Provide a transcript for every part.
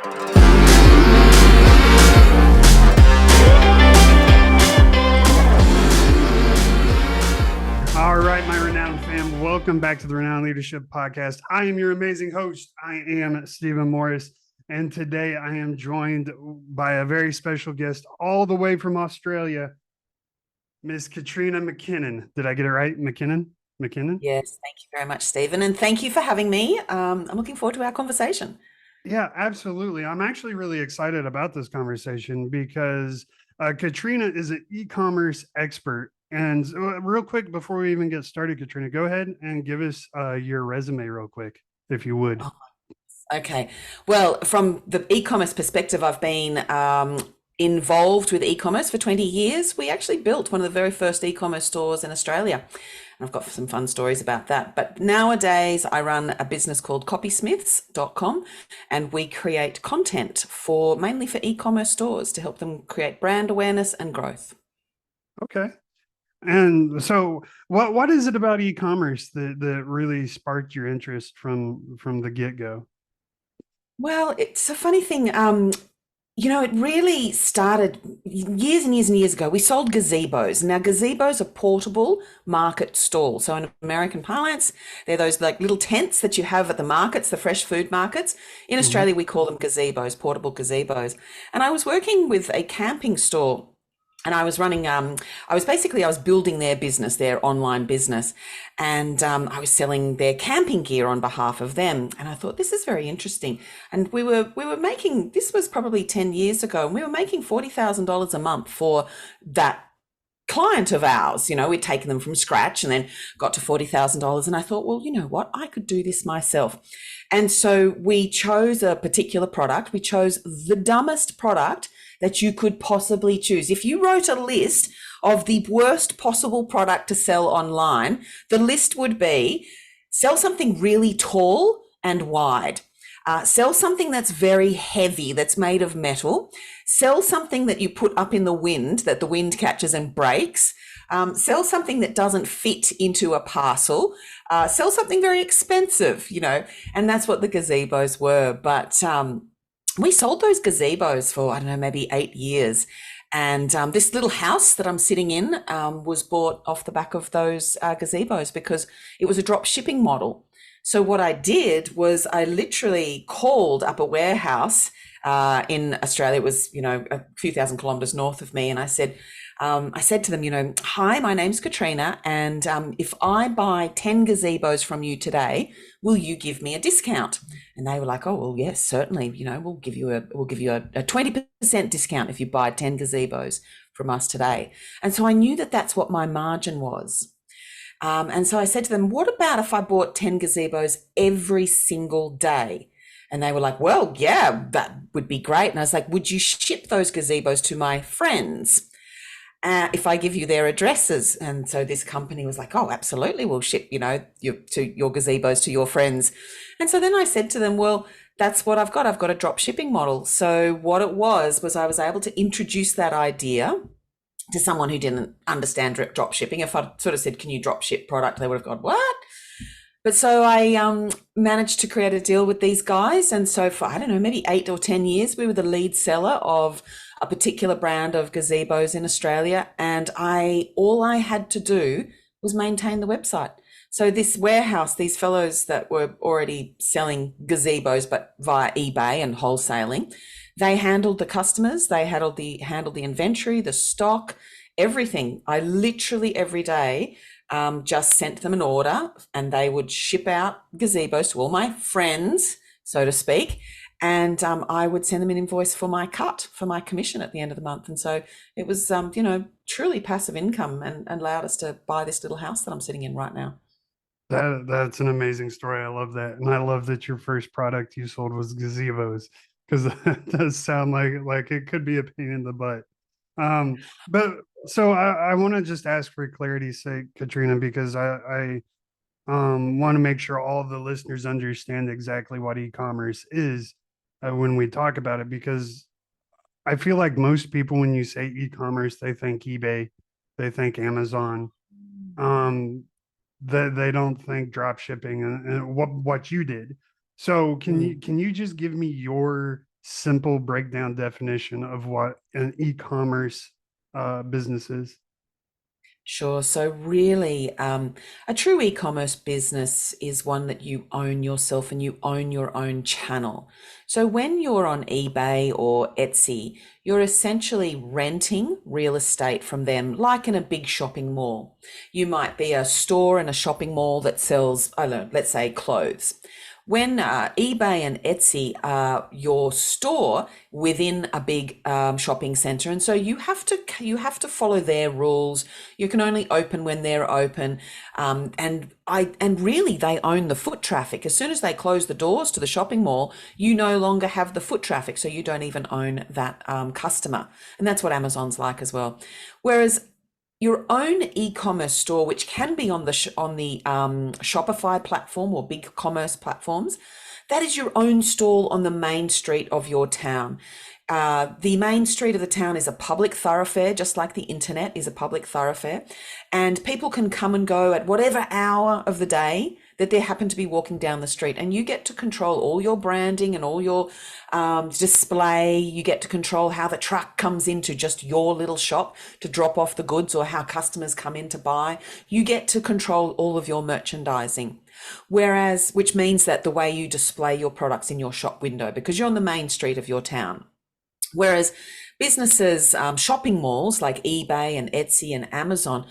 All right, my renowned fam, welcome back to the Renowned Leadership Podcast. I am your amazing host. I am Stephen Morris, and today I am joined by a very special guest all the way from Australia, Miss Katrina McKinnon. Did I get it right? McKinnon? Yes, thank you very much, Stephen, and thank you for having me. I'm looking forward to our conversation. Yeah, absolutely. I'm actually really excited about this conversation because Katrina is an e-commerce expert. And real quick, before we even get started, Katrina, go ahead and give us your resume real quick, if you would. Oh, okay. Well, from the e-commerce perspective, I've been involved with e-commerce for 20 years. We actually built one of the very first e-commerce stores in Australia. And I've got some fun stories about that. But nowadays, I run a business called copysmiths.com, and we create content mainly for e-commerce stores to help them create brand awareness and growth. Okay. And so what is it about e-commerce that really sparked your interest from the get-go? Well, it's a funny thing. It really started years and years and years ago. We sold gazebos. Now, gazebos are portable market stalls. So in American parlance, they're those like little tents that you have at the markets, the fresh food markets. In Australia, we call them gazebos, portable gazebos. And I was working with a camping store, and I was running, I was building their business, their online business, and I was selling their camping gear on behalf of them. And I thought, this is very interesting. And we were making, this was probably 10 years ago, and we were making $40,000 a month for that client of ours. We'd taken them from scratch and then got to $40,000. And I thought, well, you know what, I could do this myself. And so we chose a particular product. We chose the dumbest product that you could possibly choose. If you wrote a list of the worst possible product to sell online, the list would be sell something really tall and wide. Sell something that's very heavy, that's made of metal. Sell something that you put up in the wind, that the wind catches and breaks. Sell something that doesn't fit into a parcel. Sell something very expensive, and that's what the gazebos were. But we sold those gazebos for, I don't know, maybe 8 years. And this little house that I'm sitting in was bought off the back of those gazebos because it was a drop shipping model. So what I did was I literally called up a warehouse in Australia. It was, a few thousand kilometers north of me. And I said to them, hi, my name's Katrina. And if I buy 10 gazebos from you today, will you give me a discount? And they were like, oh, well, yes, certainly. We'll give you a 20% discount if you buy 10 gazebos from us today. And so I knew that that's what my margin was. And so I said to them, what about if I bought 10 gazebos every single day? And they were like, well, yeah, that would be great. And I was like, would you ship those gazebos to my friends if I give you their addresses? And so this company was like, oh, absolutely, we'll ship, your gazebos to your friends. And so then I said to them, well, that's what I've got. I've got a drop shipping model. So what it was I was able to introduce that idea to someone who didn't understand drop shipping. If I sort of said, can you drop ship product? They would have gone, what? But so I managed to create a deal with these guys. And so for, I don't know, maybe 8 or 10 years, we were the lead seller of a particular brand of gazebos in Australia. And all I had to do was maintain the website. So this warehouse, these fellows that were already selling gazebos, but via eBay and wholesaling, they handled the customers, they handled the inventory, the stock, everything. I literally every day just sent them an order, and they would ship out gazebos to all my friends, so to speak. And I would send them an invoice for my cut, for my commission at the end of the month. And so it was, truly passive income, and allowed us to buy this little house that I'm sitting in right now. That's an amazing story. I love that. And I love that your first product you sold was gazebos, because that does sound like it could be a pain in the butt. But so I want to just ask for clarity's sake, Katrina, because I want to make sure all the listeners understand exactly what e-commerce is when we talk about it, because I feel like most people, when you say e-commerce, they think eBay, they think Amazon, they don't think drop shipping and what you did. So can you just give me your simple breakdown definition of what an e-commerce business is? Sure. So, really, a true e-commerce business is one that you own yourself and you own your own channel. So, when you're on eBay or Etsy, you're essentially renting real estate from them, like in a big shopping mall. You might be a store in a shopping mall that sells, I don't know, let's say clothes. When eBay and Etsy are your store within a big shopping center, and so you have to follow their rules. You can only open when they're open, and really they own the foot traffic. As soon as they close the doors to the shopping mall, you no longer have the foot traffic, so you don't even own that customer, and that's what Amazon's like as well. Whereas your own e-commerce store, which can be on the Shopify platform or big commerce platforms, that is your own stall on the main street of your town. The main street of the town is a public thoroughfare, just like the internet is a public thoroughfare, and people can come and go at whatever hour of the day that they happen to be walking down the street, and you get to control all your branding and all your display. You get to control how the truck comes into just your little shop to drop off the goods, or how customers come in to buy. You get to control all of your merchandising. Whereas, which means that the way you display your products in your shop window, because you're on the main street of your town. Whereas businesses, shopping malls like eBay and Etsy and Amazon,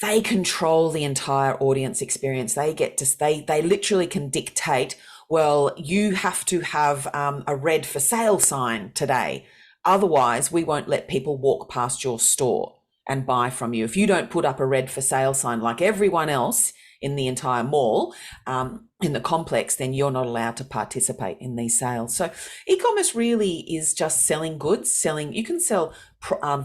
they control the entire audience experience. They literally can dictate, well, you have to have a red for sale sign today. Otherwise, we won't let people walk past your store and buy from you. If you don't put up a red for sale sign like everyone else in the entire mall, in the complex, then you're not allowed to participate in these sales. So e-commerce really is just selling goods. You can sell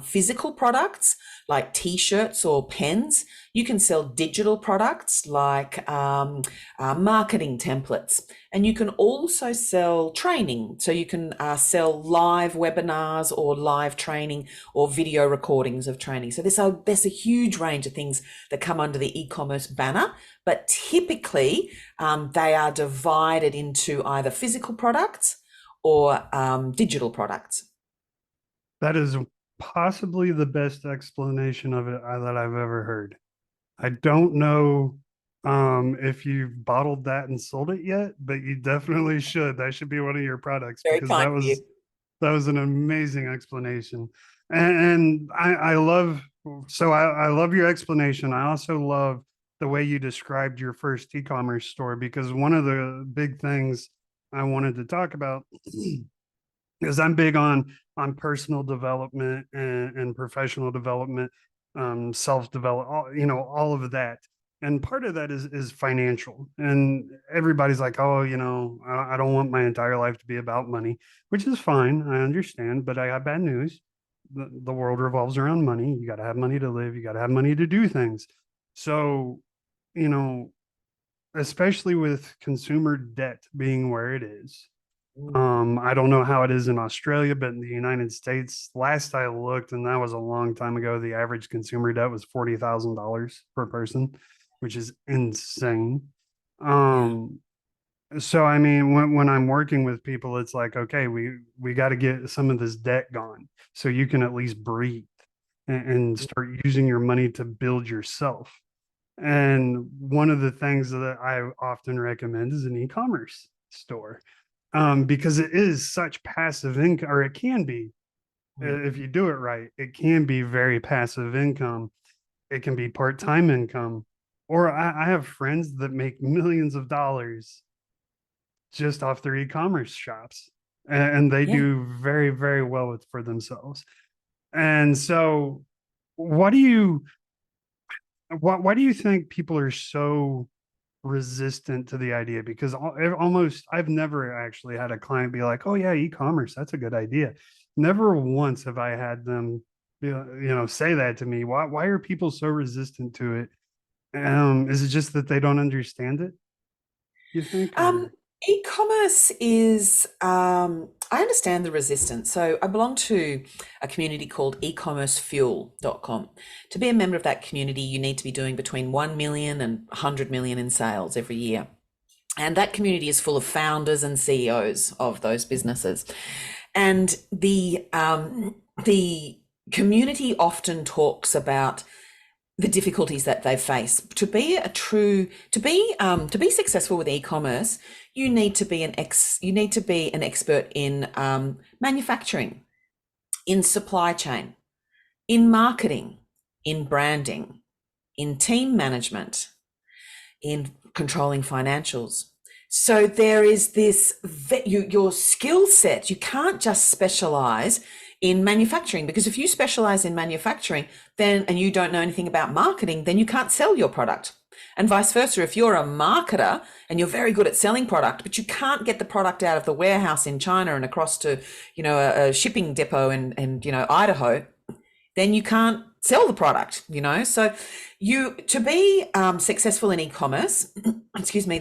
physical products like t-shirts or pens. You can sell digital products like marketing templates, and you can also sell training. So you can sell live webinars or live training or video recordings of training. So there's a huge range of things that come under the e-commerce banner, but typically they are divided into either physical products or digital products. That is possibly the best explanation of it that I've ever heard. I don't know if you've bottled that and sold it yet, but you definitely should. That should be one of your products, Very because kind of you. that was an amazing explanation. And I love, so I love your explanation. I also love the way you described your first e-commerce store, because one of the big things I wanted to talk about is I'm big on personal development and professional development, self-develop, all of that. And part of that is financial. And everybody's like, oh, I don't want my entire life to be about money, which is fine. I understand, but I got bad news. The world revolves around money. You got to have money to live. You got to have money to do things. So, you know, especially with consumer debt being where it is. I don't know how it is in Australia, but in the United States, last I looked, and that was a long time ago, the average consumer debt was $40,000 per person, which is insane. Yeah. Um, so I mean, when I'm working with people, it's like, okay, we got to get some of this debt gone so you can at least breathe and start using your money to build yourself. And one of the things that I often recommend is an e-commerce store, because it is such passive income, or it can be, if you do it right, it can be very passive income. It can be part-time income, or I have friends that make millions of dollars just off their e-commerce shops, and they Yeah. do very, very well for themselves. And so, what do you, why do you think people are so resistant to the idea? Because almost I've never actually had a client be like, oh yeah, e-commerce, that's a good idea. Never once have I had them say that to me. Why are people so resistant to it? Is it just that they don't understand it, you think? Um, Or e-commerce is, I understand the resistance. So I belong to a community called ecommercefuel.com. To be a member of that community, you need to be doing between 1 million and 100 million in sales every year. And that community is full of founders and CEOs of those businesses. And the community often talks about the difficulties that they face. To be successful with e-commerce, you need to be an expert in manufacturing, in supply chain, in marketing, in branding, in team management, in controlling financials. So there is this, your skill set, you can't just specialize in manufacturing, because if you specialize in manufacturing then and you don't know anything about marketing, then you can't sell your product. And vice versa, if you're a marketer and you're very good at selling product, but you can't get the product out of the warehouse in China and across to, a shipping depot in Idaho, then you can't sell the product, So to be successful in e-commerce, excuse me,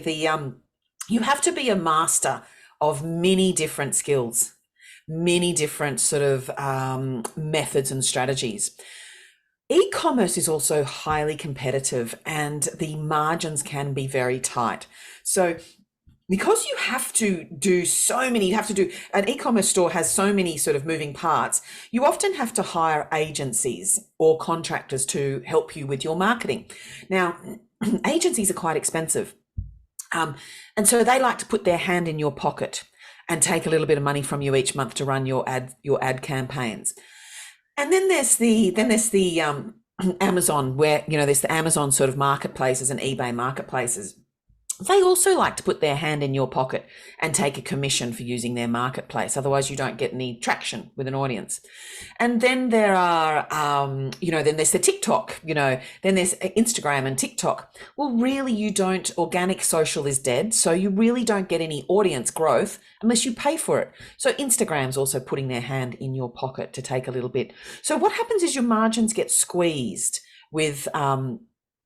you have to be a master of many different skills, many different sort of methods and strategies. E-commerce is also highly competitive and the margins can be very tight. So because you have to do an e-commerce store has so many sort of moving parts, you often have to hire agencies or contractors to help you with your marketing. Now, agencies are quite expensive. And so they like to put their hand in your pocket and take a little bit of money from you each month to run your ad campaigns. And then there's the Amazon, where there's the Amazon sort of marketplaces and eBay marketplaces. They also like to put their hand in your pocket and take a commission for using their marketplace. Otherwise, you don't get any traction with an audience. And then there are, then there's the TikTok, then there's Instagram and TikTok. Well, really, organic social is dead. So you really don't get any audience growth unless you pay for it. So Instagram's also putting their hand in your pocket to take a little bit. So what happens is your margins get squeezed with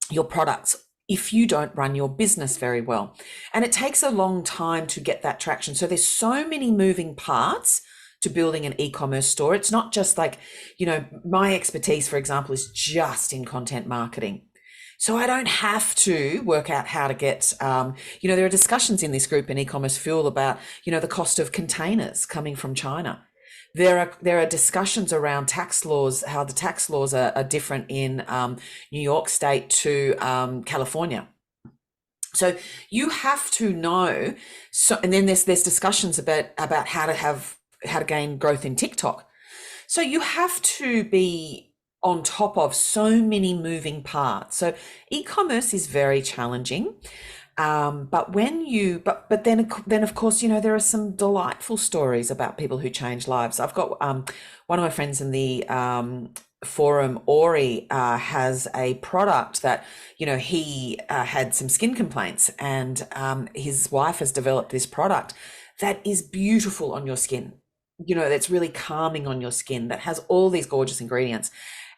your products if you don't run your business very well. And it takes a long time to get that traction. So there's so many moving parts to building an e-commerce store. It's not just like, my expertise, for example, is just in content marketing. So I don't have to work out how to get, there are discussions in this group in e-commerce Fuel about, the cost of containers coming from China. There are discussions around tax laws, how the tax laws are different in New York State to California. So you have to know. So, and then there's discussions about how to gain growth in TikTok. So you have to be on top of so many moving parts. So e-commerce is very challenging. But then of course, there are some delightful stories about people who change lives. I've got one of my friends in the forum, Ori, has a product that, he had some skin complaints, and his wife has developed this product that is beautiful on your skin. That's really calming on your skin, that has all these gorgeous ingredients.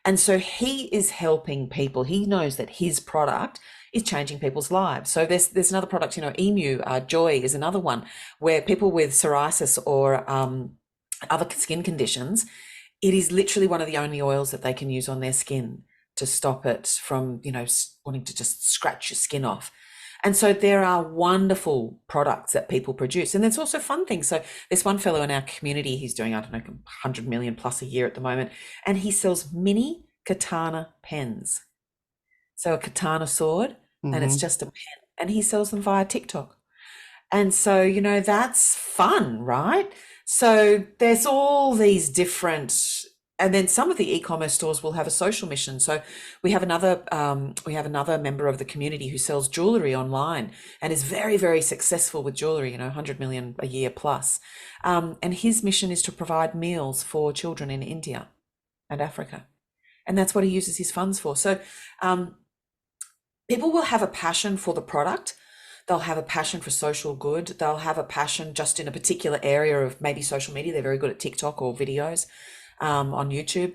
And so he is helping people. He knows that his product is changing people's lives. So there's another product, Emu Joy is another one, where people with psoriasis or other skin conditions, it is literally one of the only oils that they can use on their skin to stop it from, wanting to just scratch your skin off. And so there are wonderful products that people produce. And there's also fun things. So there's one fellow in our community, he's doing, 100 million plus a year at the moment, and he sells mini katana pens. So a katana sword, and it's just a pen, and he sells them via TikTok. And so, that's fun, right? So there's all these different, and then some of the e-commerce stores will have a social mission. So we have another member of the community who sells jewelry online and is very, very successful with jewelry, 100 million a year plus. And his mission is to provide meals for children in India and Africa. And that's what he uses his funds for. So people will have a passion for the product. They'll have a passion for social good. They'll have a passion just in a particular area of maybe social media. They're very good at TikTok or videos on YouTube.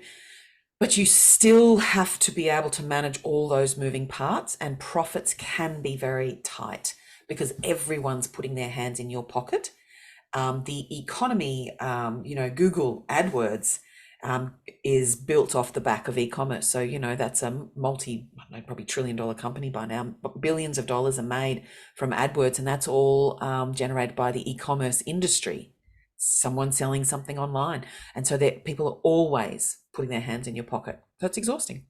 But you still have to be able to manage all those moving parts, and profits can be very tight because everyone's putting their hands in your pocket. The economy, Google AdWords is built off the back of e-commerce. So, that's a probably $1 trillion company by now. Billions of dollars are made from AdWords, and that's all generated by the e-commerce industry. someone selling something online. And so that people are always putting their hands in your pocket. So it's exhausting.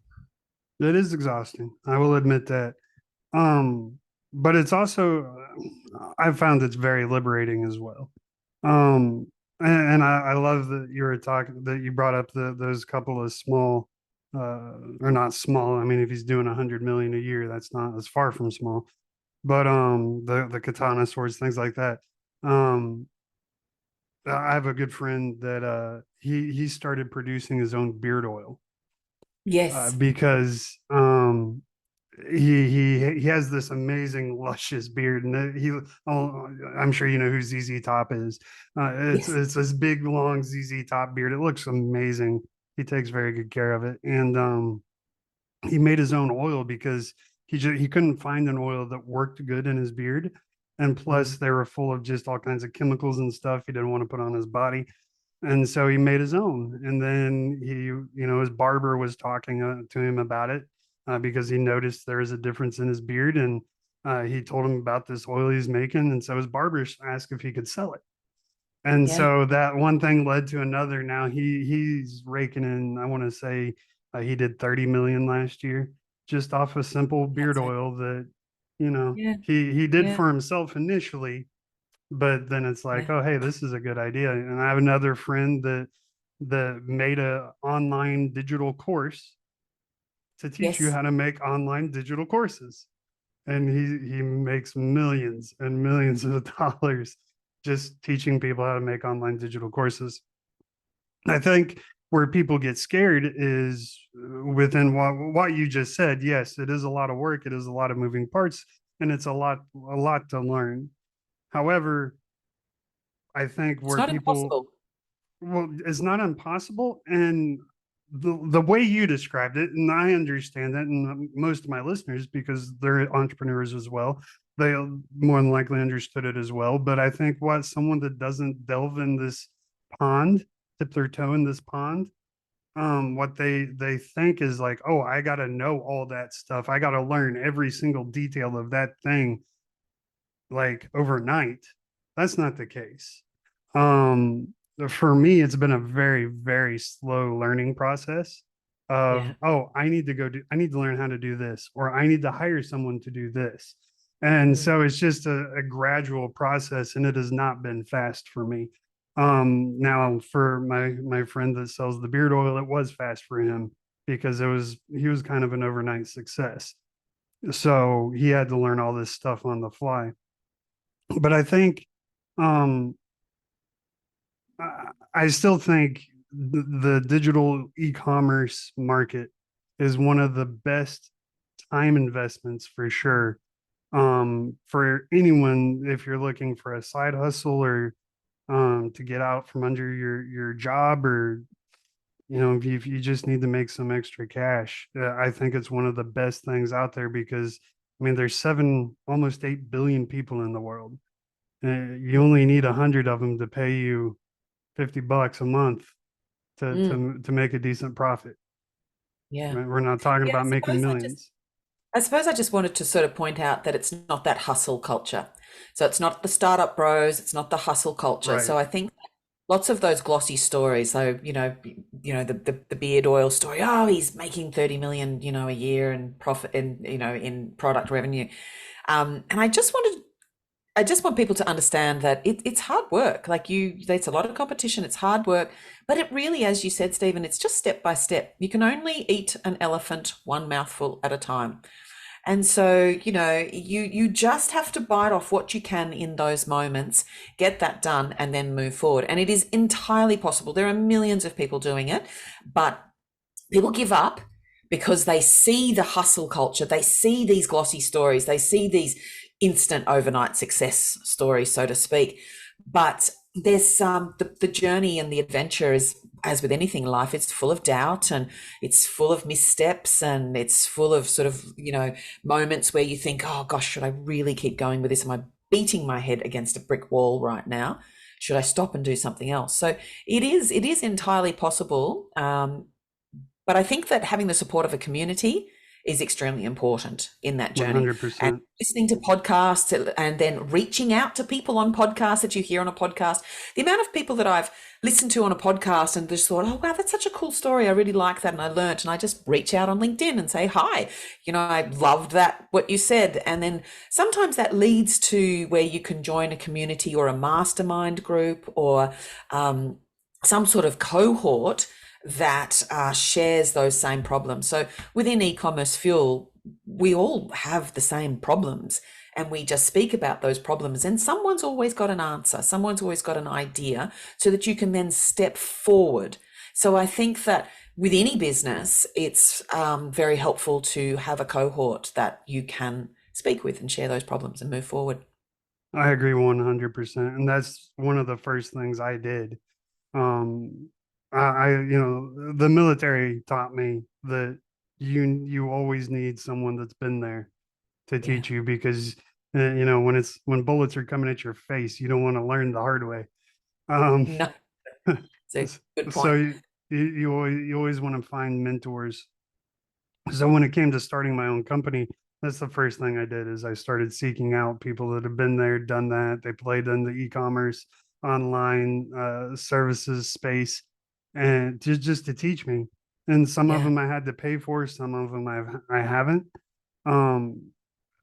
It is exhausting. I will admit that. Um, but it's also, I've found it's very liberating as well. Um, and I love that you were talking that you brought up those couple of small, or not small. I mean, if he's doing 100 million a year, that's far from small. But the katana swords, things like that. Um, I have a good friend that he started producing his own beard oil Yes. because he has this amazing luscious beard, and I'm sure you know who ZZ Top is. Yes. It's this big long ZZ Top beard. It looks amazing. He takes very good care of it, and he made his own oil because he couldn't find an oil that worked good in his beard, and plus Mm. they were full of just all kinds of chemicals and stuff he didn't want to put on his body. And so he made his own, and then his barber was talking to him about it because he noticed there was a difference in his beard, and he told him about this oil he's making, and so his barber asked if he could sell it. And Yeah. so that one thing led to another. Now he's raking in, I want to say he did 30 million last year just off a simple beard That's it. oil that Yeah. he did Yeah. for himself initially, but then it's Yeah. like, oh, hey, this is a good idea. And I have another friend that made a online digital course to teach you Yes. how to make online digital courses. And he makes millions and millions of dollars just teaching people how to make online digital courses. I think where people get scared is within what you just said. Yes, it is a lot of work, it is a lot of moving parts, and it's a lot to learn. However, I think It's where not people, impossible. well, it's not impossible. And the way you described it, and I understand that, and most of my listeners, because they're entrepreneurs as well, they more than likely understood it as well. But I think what someone that doesn't delve in this pond, dip their toe in this pond, what they think is like, oh, I got to know all that stuff. I got to learn every single detail of that thing like overnight. That's not the case. Um, for me, it's been a very, very slow learning process of, Yeah. oh, I need to learn how to do this, or I need to hire someone to do this. And Mm. so it's just a gradual process, and it has not been fast for me. Now for my friend that sells the beard oil, it was fast for him because he was kind of an overnight success. So he had to learn all this stuff on the fly. But I think um, I still think the digital e-commerce market is one of the best time investments for sure. For anyone, if you're looking for a side hustle or to get out from under your job, or if you just need to make some extra cash, I think it's one of the best things out there because I mean there's almost 8 billion people in the world. You only need 100 of them to pay you $50 a month to Mm. make a decent profit. Yeah. Right? We're not talking Yeah. about making millions. I suppose I just wanted to sort of point out that it's not that hustle culture. So it's not the startup bros, it's not the hustle culture. Right. So I think lots of those glossy stories, so the beard oil story, oh, he's making 30 million, a year in profit in product revenue. And I just want people to understand that it's hard work. Like there's a lot of competition, it's hard work, but it really, as you said, Stephen, it's just step by step. You can only eat an elephant one mouthful at a time. And so, you just have to bite off what you can in those moments, get that done, and then move forward. And it is entirely possible. There are millions of people doing it, but people give up because they see the hustle culture, they see these glossy stories, they see these instant overnight success stories, so to speak. But there's the journey and the adventure is, as with anything in life, it's full of doubt and it's full of missteps and it's full of sort of moments where you think, oh gosh, should I really keep going with this? Am I beating my head against a brick wall right now? Should I stop and do something else? So it is entirely possible. But I think that having the support of a community is extremely important in that journey. And 100%. listening to podcasts and then reaching out to people on podcasts that you hear on a podcast. The amount of people that I've listened to on a podcast and just thought, oh, wow, that's such a cool story. I really like that. And I learned, and I just reach out on LinkedIn and say, hi, I loved that, what you said. And then sometimes that leads to where you can join a community or a mastermind group or some sort of cohort that shares those same problems. So within e-commerce fuel, we all have the same problems and we just speak about those problems, and someone's always got an answer, someone's always got an idea, so that you can then step forward. So I think that with any business, it's very helpful to have a cohort that you can speak with and share those problems and move forward. I agree 100%. And that's one of the first things I did. Um, the military taught me that you always need someone that's been there to Yeah. teach you, because when bullets are coming at your face, you don't want to learn the hard way. Um, No, it's a good so point. you always want to find mentors. So when it came to starting my own company, that's the first thing I did is I started seeking out people that have been there, done that. They played in the e-commerce online services space, and just to teach me. And some of Yeah. them I had to pay for, some of them I haven't. Um,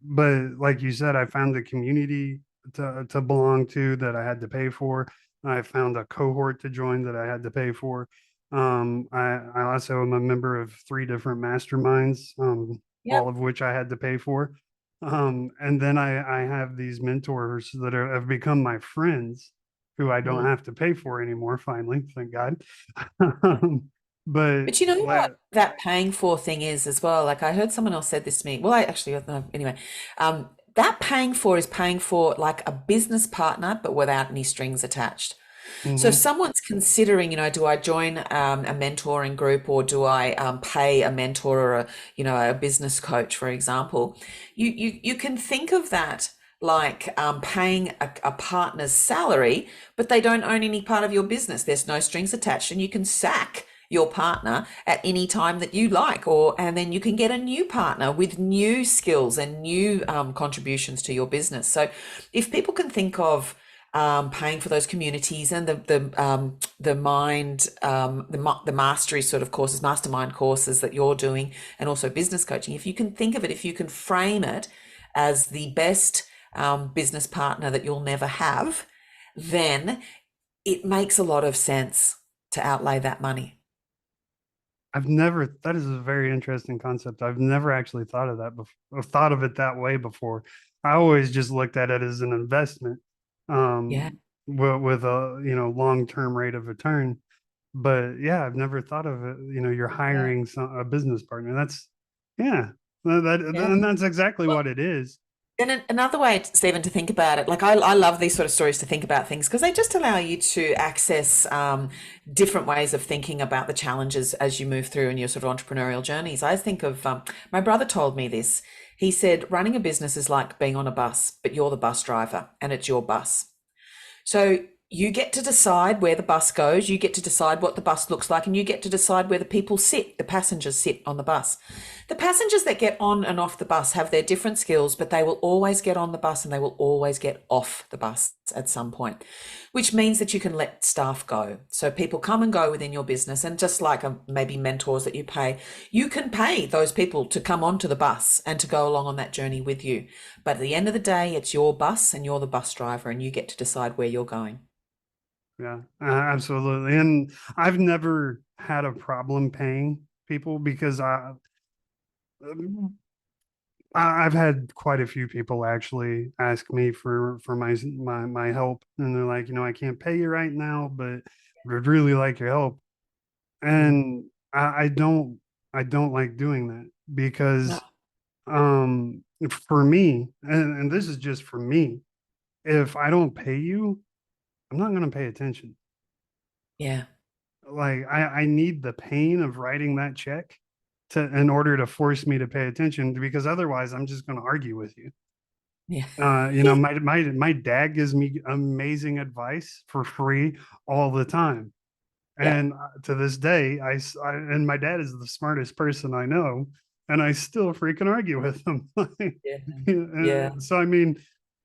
but like you said, I found a community to belong to that I had to pay for. I found a cohort to join that I had to pay for. I also am a member of three different masterminds, all Yep. of which I had to pay for. And then I have these mentors that have become my friends, who I don't Mm. have to pay for anymore. Finally, thank God. But But you know what like, that paying for thing is as well? Like I heard someone else said this to me. Well, I actually, no, anyway, that paying for is paying for like a business partner, but without any strings attached. So if mhm, someone's considering, do I join a mentoring group or do I pay a mentor or a business coach, for example, you can think of that like paying a partner's salary, but they don't own any part of your business. There's no strings attached, and you can sack your partner at any time that you like, and then you can get a new partner with new skills and new contributions to your business. So if people can think of paying for those communities and the mastery sort of courses, mastermind courses that you're doing, and also business coaching. If you can think of it, if you can frame it as the best business partner that you'll never have, then it makes a lot of sense to outlay that money. that is a very interesting concept. I've never actually thought of that before, thought of it that way before. I always just looked at it as an investment, Yeah, with a, long-term rate of return. But yeah, I've never thought of it. You're yeah, hiring a business partner. Yeah, yeah. and that's exactly what it is. And another way, Stephen, to think about it, like I love these sort of stories to think about things because they just allow you to access different ways of thinking about the challenges as you move through in your sort of entrepreneurial journeys. I think of my brother told me this. He said, running a business is like being on a bus, but you're the bus driver and it's your bus. So you get to decide where the bus goes, you get to decide what the bus looks like, and you get to decide where the people sit, the passengers sit on the bus. The passengers that get on and off the bus have their different skills, but they will always get on the bus and they will always get off the bus at some point, which means that you can let staff go. So people come and go within your business, and just like maybe mentors that you pay, you can pay those people to come onto the bus and to go along on that journey with you. But at the end of the day, it's your bus and you're the bus driver, and you get to decide where you're going. Yeah, absolutely. And I've never had a problem paying people, because I've had quite a few people actually ask me for my help, and they're like, I can't pay you right now, but would really like your help. Mm. And I don't like doing that, No. because for me, and this is just for me, if I don't pay you, I'm not going to pay attention. Yeah. Like, I need the pain of writing that check in order to force me to pay attention, because otherwise I'm just going to argue with you. Yeah. My dad gives me amazing advice for free all the time. Yeah. And to this day, and my dad is the smartest person I know. and I still freaking argue with them. Yeah. Yeah. So I mean,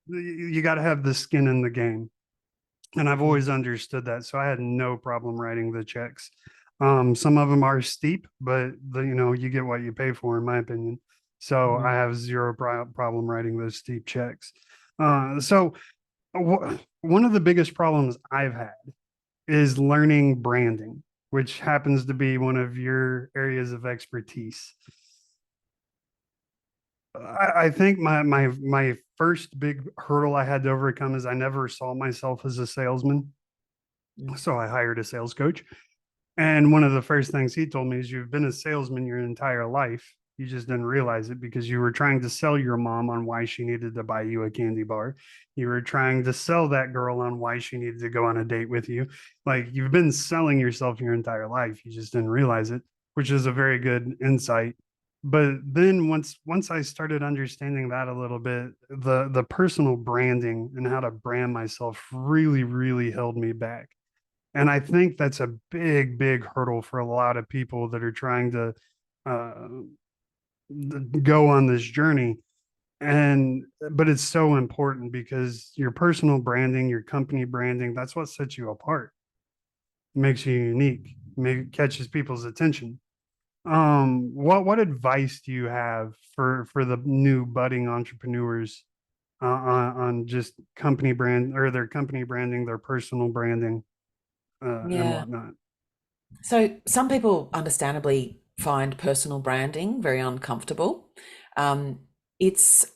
you got to have the skin in the game, and I've Mm. always understood that. So I had no problem writing the checks. Some of them are steep, but you get what you pay for, in my opinion. So I Mm. have zero problem writing those steep checks. So one of the biggest problems I've had is learning branding, which happens to be one of your areas of expertise. I think my first big hurdle I had to overcome is I never saw myself as a salesman. Mm. So I hired a sales coach. And one of the first things he told me is you've been a salesman your entire life. You just didn't realize it because you were trying to sell your mom on why she needed to buy you a candy bar. You were trying to sell that girl on why she needed to go on a date with you. Like you've been selling yourself your entire life. You just didn't realize it, which is a very good insight. But then once I started understanding that a little bit, the personal branding and how to brand myself really held me back. And I think that's a big hurdle for a lot of people that are trying to uh, go on this journey. And but it's so important because your personal branding, your company branding, that's what sets you apart, makes you unique, catches people's attention. What advice do you have for the new budding entrepreneurs on just company brand or their company branding, their personal branding, and Yeah. whatnot? So some people understandably find personal branding very uncomfortable. Um, it's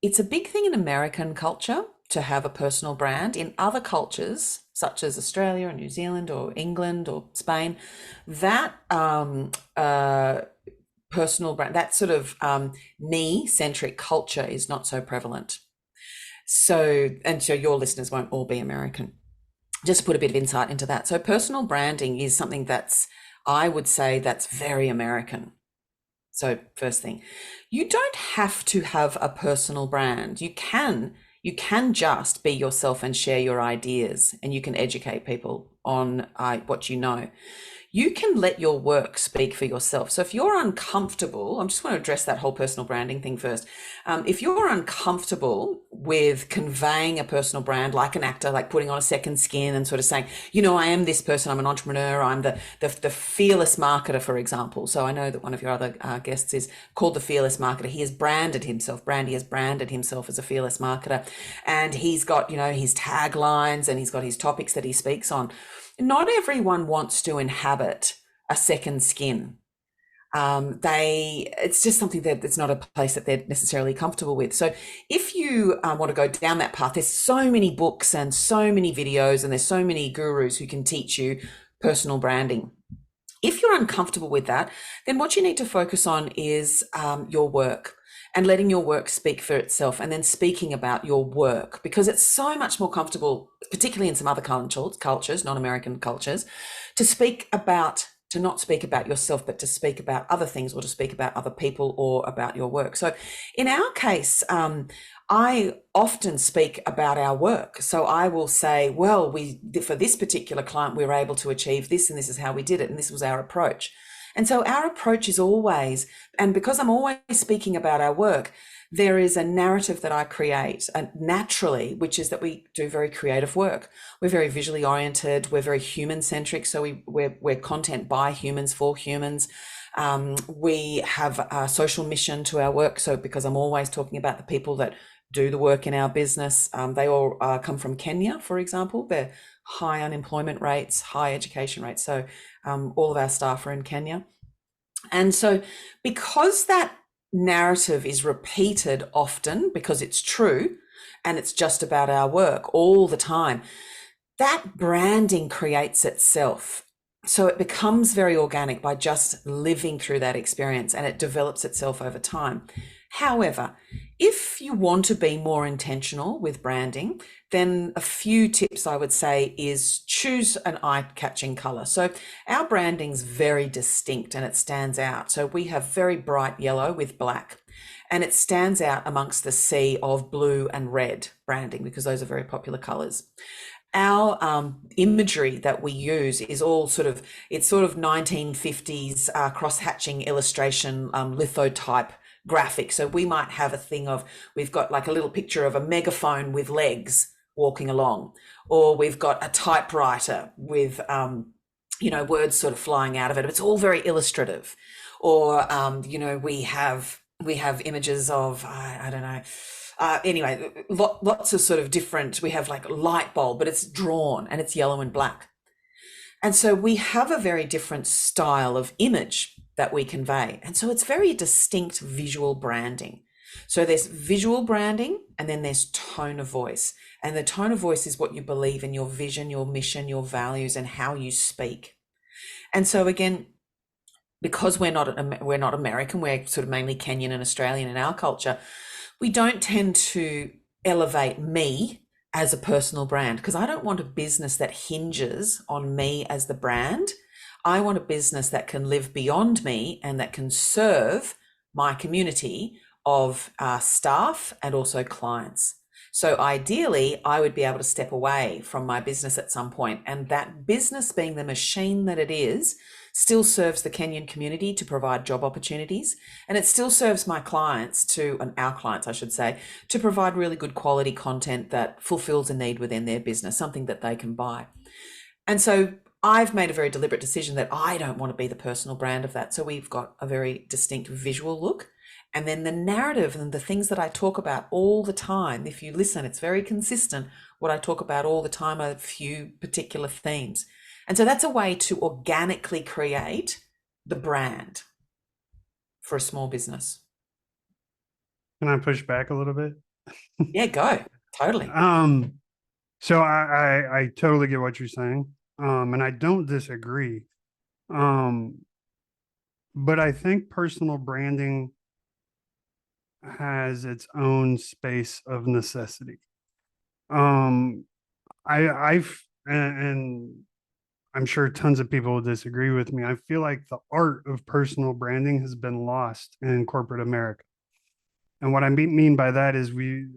it's a big thing in American culture to have a personal brand. In other cultures, such as Australia or New Zealand or England or Spain, that personal brand, that sort of me-centric culture is not so prevalent. So your listeners won't all be American. Just to put a bit of insight into that. So personal branding is something that's, I would say, that's very American. So first thing, you don't have to have a personal brand. You can just be yourself and share your ideas, and you can educate people on what you know. You can let your work speak for yourself. So if you're uncomfortable, I just want to address that whole personal branding thing first. If you're uncomfortable with conveying a personal brand, like an actor, like putting on a second skin and sort of saying, I am this person, I'm an entrepreneur, I'm the fearless marketer, for example. So I know that one of your other guests is called the fearless marketer. He has branded himself, Brandy has branded himself as a fearless marketer. And he's got, his taglines and he's got his topics that he speaks on. Not everyone wants to inhabit a second skin. It's just something that it's not a place that they're necessarily comfortable with. So if you want to go down that path, there's so many books and so many videos and there's so many gurus who can teach you personal branding. If you're uncomfortable with that, then what you need to focus on is your work and letting your work speak for itself, and then speaking about your work, because it's so much more comfortable, particularly in some other cultures, non-American cultures, to not speak about yourself, but to speak about other things or to speak about other people or about your work. So in our case, I often speak about our work. So I will say, well, for this particular client, we were able to achieve this, and this is how we did it, and this was our approach. And so our approach is always, and because I'm always speaking about our work, there is a narrative that I create naturally, which is that we do very creative work. We're very visually oriented. We're very human centric. So we're content by humans for humans. We have a social mission to our work. So because I'm always talking about the people that do the work in our business, they all come from Kenya, for example. They're high unemployment rates, high education rates. So all of our staff are in Kenya. And so because that narrative is repeated often, because it's true and it's just about our work all the time, that branding creates itself. So it becomes very organic by just living through that experience, and it develops itself over time. However, if you want to be more intentional with branding, then a few tips I would say is choose an eye-catching color. So our branding's very distinct and it stands out. So we have very bright yellow with black, and it stands out amongst the sea of blue and red branding because those are very popular colors. our imagery that we use is all it's sort of 1950s cross-hatching illustration, lithotype graphic. So we might have a thing of, we've got like a little picture of a megaphone with legs walking along, or we've got a typewriter with words sort of flying out of it. It's all very illustrative. Or we have images of, I don't know, anyway, lots of sort of different, we have like light bulb, but it's drawn and it's yellow and black. And so we have a very different style of image that we convey. And so it's very distinct visual branding. So there's visual branding, and then there's tone of voice. And the tone of voice is what you believe in, your vision, your mission, your values, and how you speak. And so again, because we're not American, we're sort of mainly Kenyan and Australian in our culture, we don't tend to elevate me as a personal brand, because I don't want a business that hinges on me as the brand. I want a business that can live beyond me and that can serve my community of staff and also clients. So ideally, I would be able to step away from my business at some point, and that business, being the machine that it is, still serves the Kenyan community to provide job opportunities. And it still serves my clients and our clients, I should say, to provide really good quality content that fulfills a need within their business, something that they can buy. And so I've made a very deliberate decision that I don't want to be the personal brand of that. So we've got a very distinct visual look. And then the narrative and the things that I talk about all the time, if you listen, it's very consistent. What I talk about all the time are a few particular themes. And so that's a way to organically create the brand for a small business. Can I push back a little bit? Yeah, go. Totally. So I totally get what you're saying. And I don't disagree. But I think personal branding has its own space of necessity. I've and I'm sure tons of people will disagree with me. I feel like the art of personal branding has been lost in corporate America. And what I mean by that is we've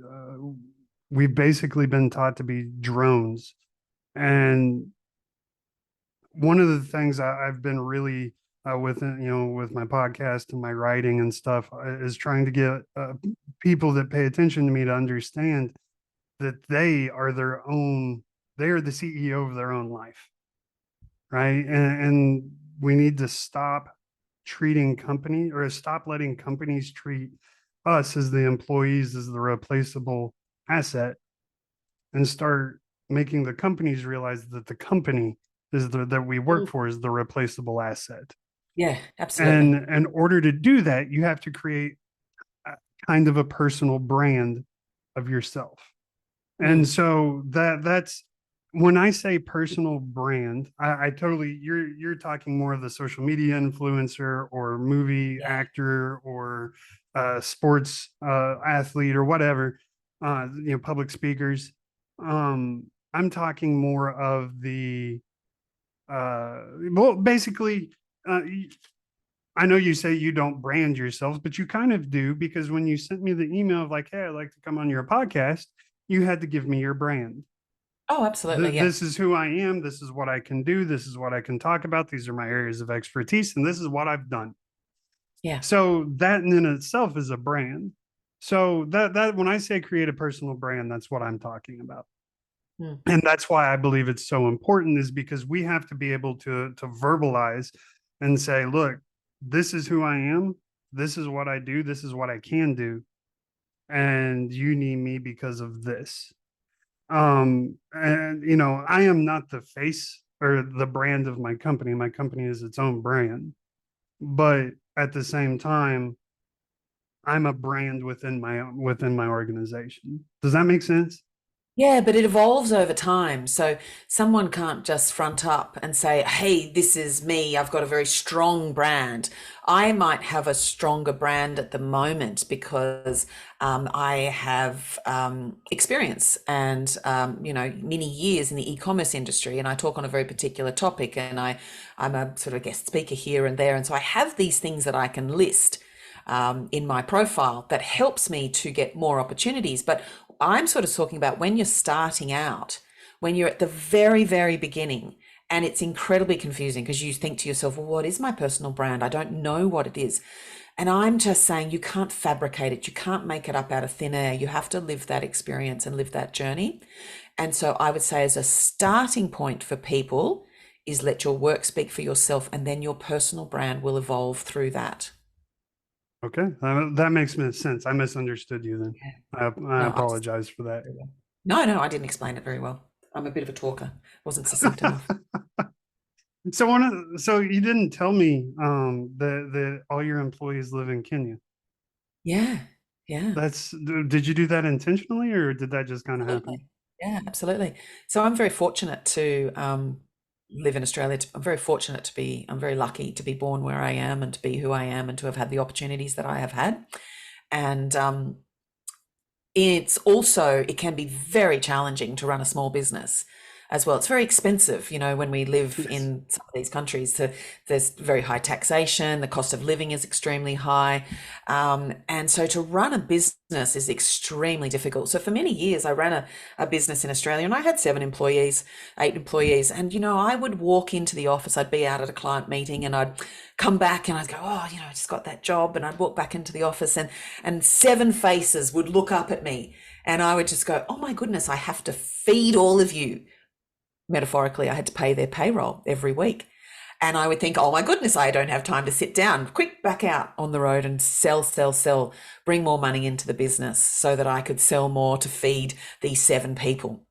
basically been taught to be drones. And one of the things I've been really with with my podcast and my writing and stuff is trying to get people that pay attention to me to understand that they are the CEO of their own life, right? And we need to stop stop letting companies treat us as the employees as the replaceable asset, and start making the companies realize that the company that we work for is the replaceable asset. Yeah, absolutely. And in order to do that, you have to create a kind of a personal brand of yourself. And so that's when I say personal brand, I totally, you're talking more of the social media influencer or movie actor or sports athlete or whatever, public speakers. I'm talking more of the basically, I know you say you don't brand yourself, but you kind of do, because when you sent me the email of like, hey, I'd like to come on your podcast, you had to give me your brand. Oh, absolutely. Yeah. This is who I am. This is what I can do. This is what I can talk about. These are my areas of expertise, and this is what I've done. Yeah. So that in itself is a brand. So that when I say create a personal brand, that's what I'm talking about. And that's why I believe it's so important, is because we have to be able to verbalize and say, look, this is who I am. This is what I do. This is what I can do. And you need me because of this. And I am not the face or the brand of my company. My company is its own brand. But at the same time, I'm a brand within my organization. Does that make sense? Yeah, but it evolves over time. So someone can't just front up and say, hey, this is me. I've got a very strong brand. I might have a stronger brand at the moment because I have experience and, many years in the e-commerce industry, and I talk on a very particular topic, and I'm a sort of guest speaker here and there. And so I have these things that I can list in my profile that helps me to get more opportunities. But I'm sort of talking about when you're starting out, when you're at the very, very beginning. And it's incredibly confusing because you think to yourself, well, what is my personal brand? I don't know what it is. And I'm just saying you can't fabricate it. You can't make it up out of thin air. You have to live that experience and live that journey. And so I would say as a starting point for people is let your work speak for yourself, and then your personal brand will evolve through that. Okay, that makes sense. I misunderstood you then. Yeah. I No, apologize for that. no, no, I didn't explain it very well. I'm a bit of a talker. Wasn't succinct enough. So you didn't tell me that all your employees live in Kenya. Yeah, yeah. Did you do that intentionally, or did that just kind of happen? Absolutely. Yeah, absolutely. So I'm very fortunate to live in Australia. I'm very fortunate to be, I'm very lucky to be born where I am and to be who I am and to have had the opportunities that I have had. And it's also, it can be very challenging to run a small business as well. It's very expensive, when we live Yes. in some of these countries. There's very high taxation, the cost of living is extremely high. And so to run a business is extremely difficult. So for many years, I ran a business in Australia, and I had 8 employees. And, I would walk into the office, I'd be out at a client meeting, and I'd come back and I'd go, oh, I just got that job. And I'd walk back into the office, and 7 faces would look up at me, and I would just go, oh my goodness, I have to feed all of you. Metaphorically, I had to pay their payroll every week. And I would think, oh my goodness, I don't have time to sit down. Quick, back out on the road and sell, bring more money into the business so that I could sell more to feed these 7 people.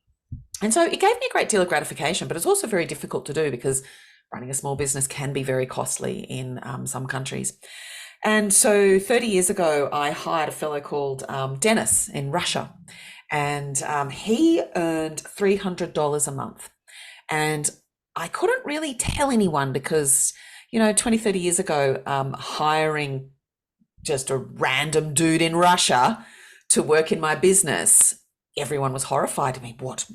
And so it gave me a great deal of gratification, but it's also very difficult to do because running a small business can be very costly in some countries. And so 30 years ago, I hired a fellow called Dennis in Russia, and he earned $300 a month. And I couldn't really tell anyone because, 20, 30 years ago, hiring just a random dude in Russia to work in my business, everyone was horrified. I mean, what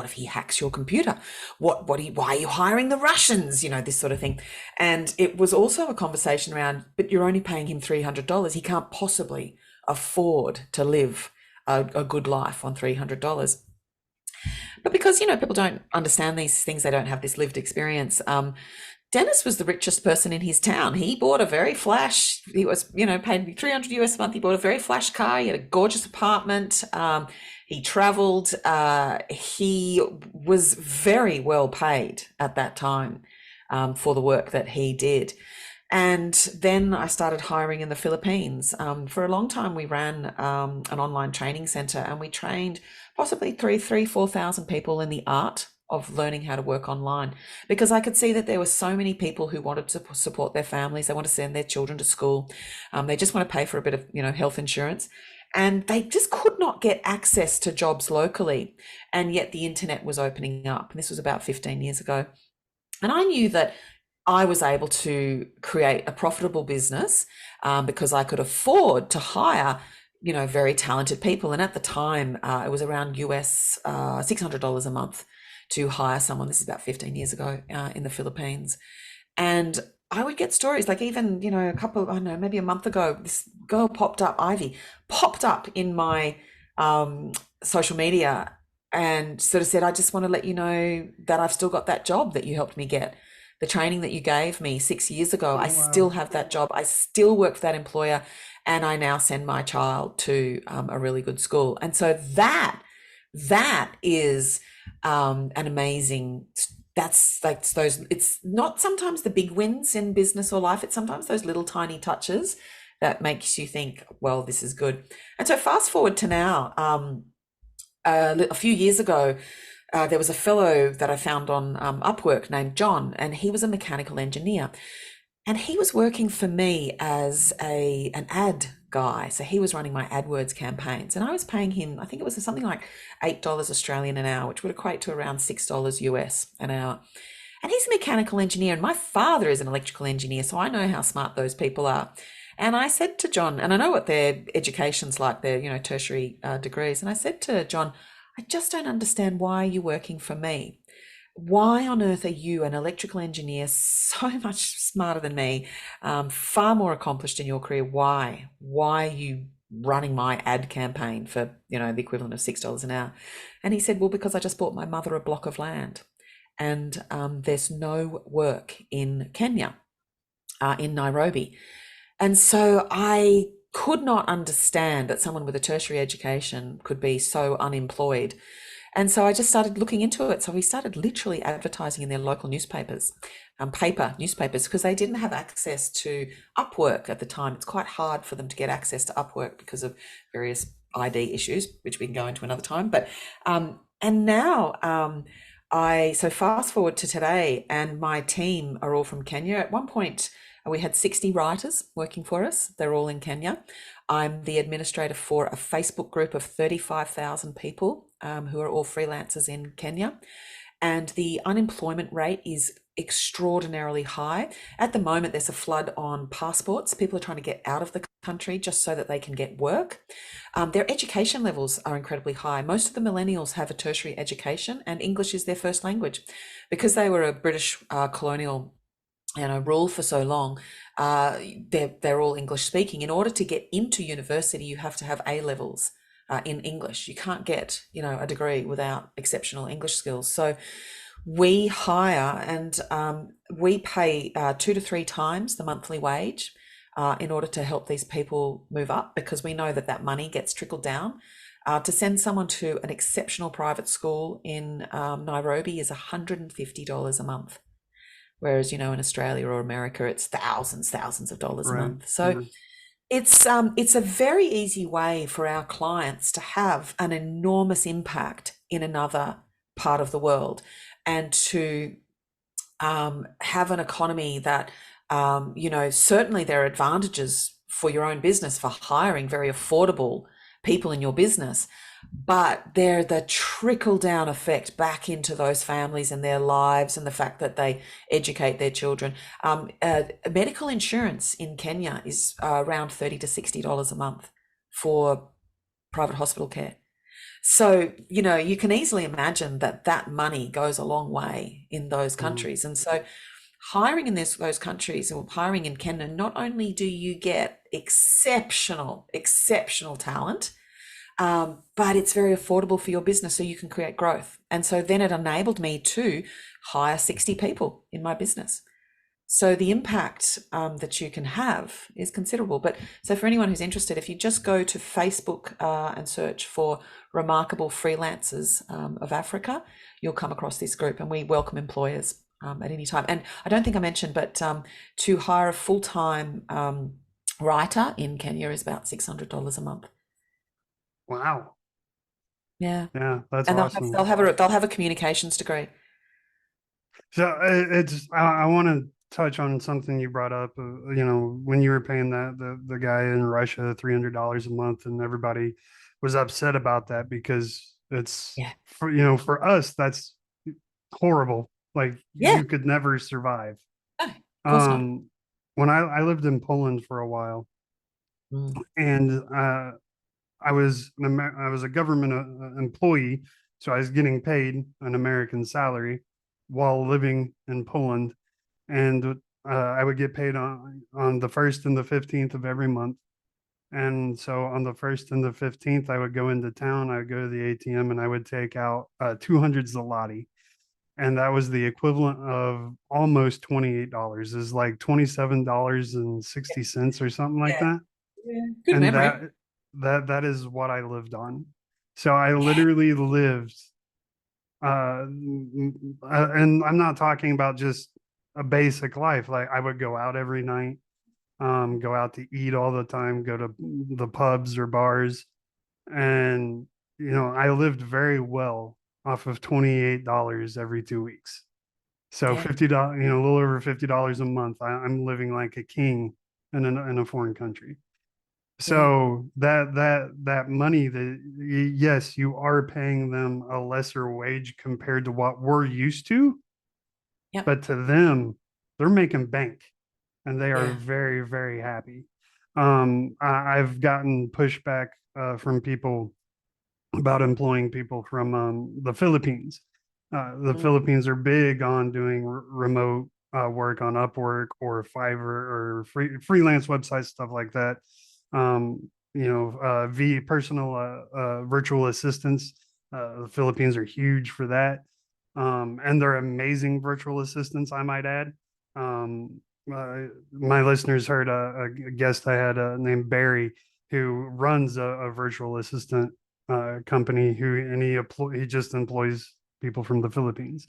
if he hacks your computer? Why are you hiring the Russians? This sort of thing. And it was also a conversation around, but you're only paying him $300. He can't possibly afford to live a good life on $300. But because, people don't understand these things, they don't have this lived experience. Dennis was the richest person in his town. He bought a very flash, he was, paid me $300 US a month. He bought a very flash car. He had a gorgeous apartment. He traveled. He was very well paid at that time for the work that he did. And then I started hiring in the Philippines. For a long time, we ran an online training center, and we trained possibly 4,000 people in the art of learning how to work online, because I could see that there were so many people who wanted to support their families. They want to send their children to school. They just want to pay for a bit of, health insurance, and they just could not get access to jobs locally. And yet the internet was opening up. And this was about 15 years ago. And I knew that I was able to create a profitable business because I could afford to hire, very talented people. And at the time, it was around US $600 a month to hire someone. This is about 15 years ago in the Philippines. And I would get stories like, even, maybe a month ago, this girl popped up, Ivy, popped up in my social media and sort of said, I just want to let you know that I've still got that job that you helped me get. The training that you gave me 6 years ago, I still have that job. I still work for that employer, and I now send my child to a really good school. And so that is an amazing, that's like those, it's not sometimes the big wins in business or life. It's sometimes those little tiny touches that makes you think, well, this is good. And so fast forward to now, a few years ago, there was a fellow that I found on Upwork named John, and he was a mechanical engineer. And he was working for me as an ad guy. So he was running my AdWords campaigns, and I was paying him, I think it was something like $8 Australian an hour, which would equate to around $6 US an hour. And he's a mechanical engineer, and my father is an electrical engineer. So I know how smart those people are. And I said to John, and I know what their education's like, their, tertiary degrees. And I said to John, I just don't understand why you're working for me. Why on earth are you, an electrical engineer, so much smarter than me, far more accomplished in your career? Why are you running my ad campaign for, the equivalent of $6 an hour. And he said, well, because I just bought my mother a block of land, and there's no work in Kenya, in Nairobi. And so I could not understand that someone with a tertiary education could be so unemployed. And so I just started looking into it. So we started literally advertising in their local newspapers, paper newspapers, because they didn't have access to Upwork at the time. It's quite hard for them to get access to Upwork because of various ID issues, which we can go into another time. But and now so fast forward to today, and my team are all from Kenya. At one point, we had 60 writers working for us. They're all in Kenya. I'm the administrator for a Facebook group of 35,000 people who are all freelancers in Kenya. And the unemployment rate is extraordinarily high. At the moment, there's a flood on passports. People are trying to get out of the country just so that they can get work. Their education levels are incredibly high. Most of the millennials have a tertiary education, and English is their first language. Because they were a British colonial rule for so long, they're all English speaking. In order to get into university, you have to have A levels in English. You can't get, a degree without exceptional English skills. So we hire and we pay 2 to 3 times the monthly wage in order to help these people move up, because we know that that money gets trickled down. To send someone to an exceptional private school in Nairobi is $150 a month. Whereas, in Australia or America, it's thousands of dollars a Right. month. So it's a very easy way for our clients to have an enormous impact in another part of the world, and to have an economy that, certainly there are advantages for your own business for hiring very affordable people in your business, but they're the trickle down effect back into those families and their lives, and the fact that they educate their children. Medical insurance in Kenya is around $30 to $60 a month for private hospital care. So, you can easily imagine that that money goes a long way in those countries. And so hiring in those countries, or hiring in Kenya, not only do you get exceptional talent, but it's very affordable for your business, so you can create growth. And so then it enabled me to hire 60 people in my business. So the impact that you can have is considerable. But so for anyone who's interested, if you just go to Facebook and search for Remarkable Freelancers of Africa, you'll come across this group, and we welcome employers at any time. And I don't think I mentioned, but to hire a full-time writer in Kenya is about $600 a month. Wow. Yeah. Yeah, that's And awesome. they'll have a communications degree. So I want to touch on something you brought up. When you were paying the guy in Russia $300 a month, and everybody was upset about that because it's Yeah. for us that's horrible. Like Yeah. you could never survive. No, of course not. When I lived in Poland for a while, Mm. and I was a government employee, so I was getting paid an American salary while living in Poland, and I would get paid on the first and the 15th of every month. And so on the first and the 15th, I would go into town, I would go to the ATM, and I would take out 200 zloty. And that was the equivalent of almost $28. Is like $27.60 or something like Yeah. that. Yeah. Good And memory. that is what I lived on. So I literally lived and I'm not talking about just a basic life. Like I would go out every night, go out to eat all the time, go to the pubs or bars, and I lived very well off of $28 every 2 weeks. So Yeah. $50, a little over $50 a month. I'm living like a king in a foreign country. Yeah. So that money that yes, you are paying them a lesser wage compared to what we're used to, Yep. but to them, they're making bank, and they are Yeah. very, very happy. I've gotten pushback from people about employing people from the Philippines. The Mm. Philippines are big on doing remote work on Upwork or Fiverr or freelance websites, stuff like that. personal virtual assistants. The Philippines are huge for that, and they're amazing virtual assistants, I might add. My listeners heard a guest I had named Barry, who runs a virtual assistant company, he just employs people from the Philippines.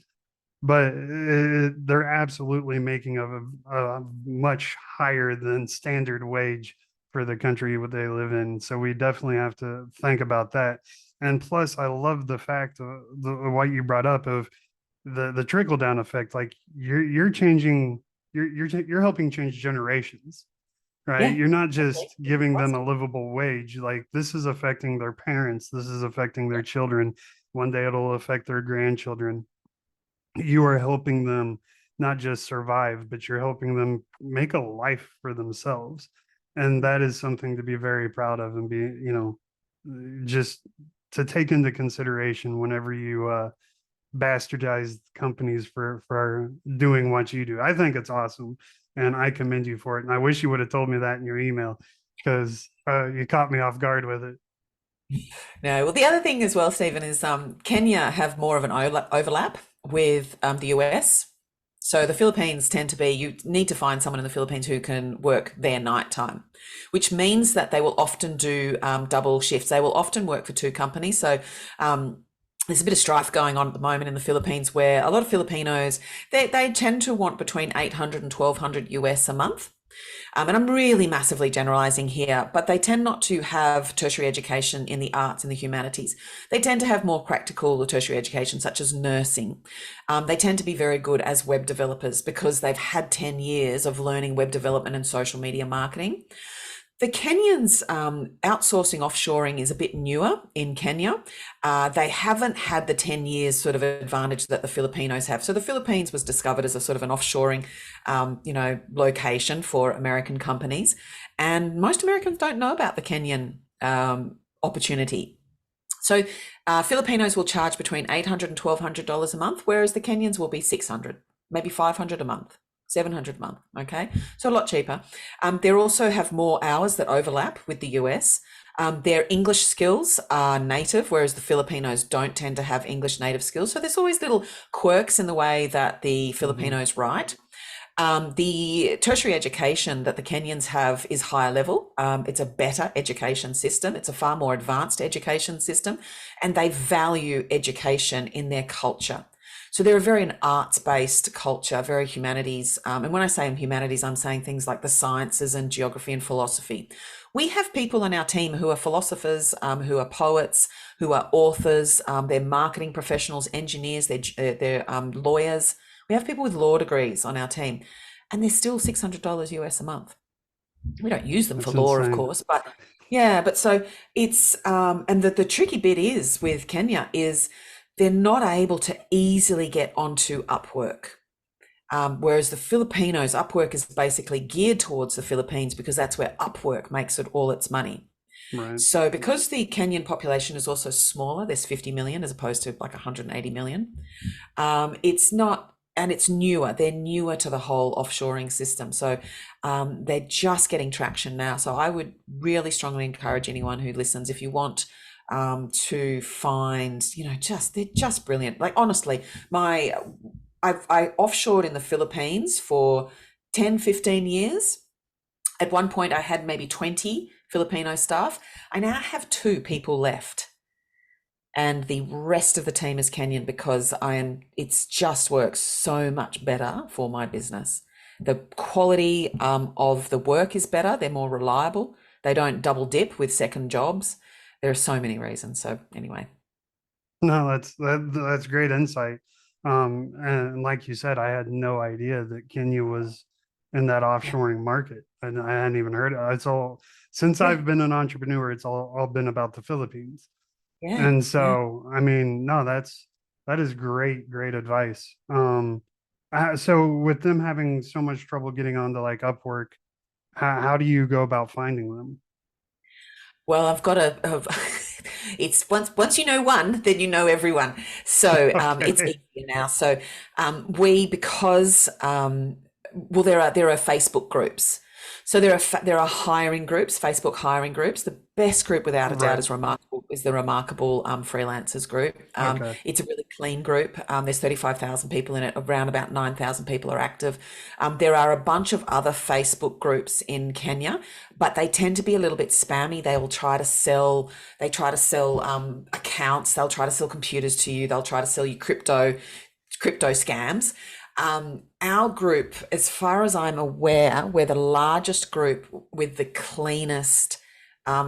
But they're absolutely making a much higher than standard wage for the country what they live in. So we definitely have to think about that. And plus, I love the fact of what you brought up of the trickle down effect. Like you're changing, you're helping change generations, right? Yeah. You're not just Exactly. giving them a livable wage. Like this is affecting their parents. This is affecting their children. One day it'll affect their grandchildren. You are helping them not just survive, but you're helping them make a life for themselves. And that is something to be very proud of and just to take into consideration whenever you bastardize companies for doing what you do. I think it's awesome and I commend you for it. And I wish you would have told me that in your email because you caught me off guard with it. No, well, the other thing as well, Stephen, is Kenya have more of an overlap with the US. So the Philippines tend to be, you need to find someone in the Philippines who can work their nighttime, which means that they will often do double shifts. They will often work for two companies. So there's a bit of strife going on at the moment in the Philippines where a lot of Filipinos, they tend to want between 800 and 1200 US a month. And I'm really massively generalizing here, but they tend not to have tertiary education in the arts and the humanities. They tend to have more practical or tertiary education, such as nursing. They tend to be very good as web developers because they've had 10 years of learning web development and social media marketing. The Kenyans outsourcing offshoring is a bit newer in Kenya. They haven't had the 10 years sort of advantage that the Filipinos have. So the Philippines was discovered as a sort of an offshoring, location for American companies. And most Americans don't know about the Kenyan opportunity. So Filipinos will charge between $800 and $1,200 a month, whereas the Kenyans will be 600, maybe 500 a month. 700 a month. Okay. So a lot cheaper. They also have more hours that overlap with the US. Their English skills are native, whereas the Filipinos don't tend to have English native skills. So there's always little quirks in the way that the Filipinos write. The tertiary education that the Kenyans have is higher level. It's a better education system. It's a far more advanced education system, and they value education in their culture. So they're very an arts-based culture, very humanities. And when I say humanities, I'm saying things like the sciences and geography and philosophy. We have people on our team who are philosophers, who are poets, who are authors, they're marketing professionals, engineers, they're lawyers. We have people with law degrees on our team, and they're still $600 US a month. We don't use them for That's law, of insane. course, but yeah, but so it's, and the tricky bit is with Kenya is they're not able to easily get onto Upwork. Whereas the Filipinos, Upwork is basically geared towards the Philippines because that's where Upwork makes it all its money. Right. So because the Kenyan population is also smaller, there's 50 million as opposed to like 180 million. It's not, and it's newer. They're newer to the whole offshoring system. So they're just getting traction now. So I would really strongly encourage anyone who listens, if you want to find, they're just brilliant. Like honestly, I offshored in the Philippines for 10, 15 years. At one point I had maybe 20 Filipino staff. I now have 2 people left. And the rest of the team is Kenyan because it's just works so much better for my business. The quality of the work is better. They're more reliable. They don't double dip with second jobs. There are so many reasons. So anyway. No, that's great insight. And like you said, I had no idea that Kenya was in that Yeah. offshoring market, and I hadn't even heard it. It's all since Yeah. I've been an entrepreneur, it's all been about the Philippines. Yeah. And Yeah. so, I mean, no, that is great advice. So with them having so much trouble getting onto like Upwork, how do you go about finding them? Well, I've got it's once you know one, then you know everyone. So it's Okay. easier now. So because well, there are Facebook groups. So there are hiring groups, Facebook hiring groups. best group without a doubt Right. is the Remarkable freelancers group. Okay. It's a really clean group. There's 35,000 people in it. Around about 9,000 people are active. There are a bunch of other Facebook groups in Kenya, but they tend to be a little bit spammy. They will try to sell. They try to sell accounts. They'll try to sell computers to you. They'll try to sell you crypto scams. Our group, as far as I'm aware, we're the largest group with the cleanest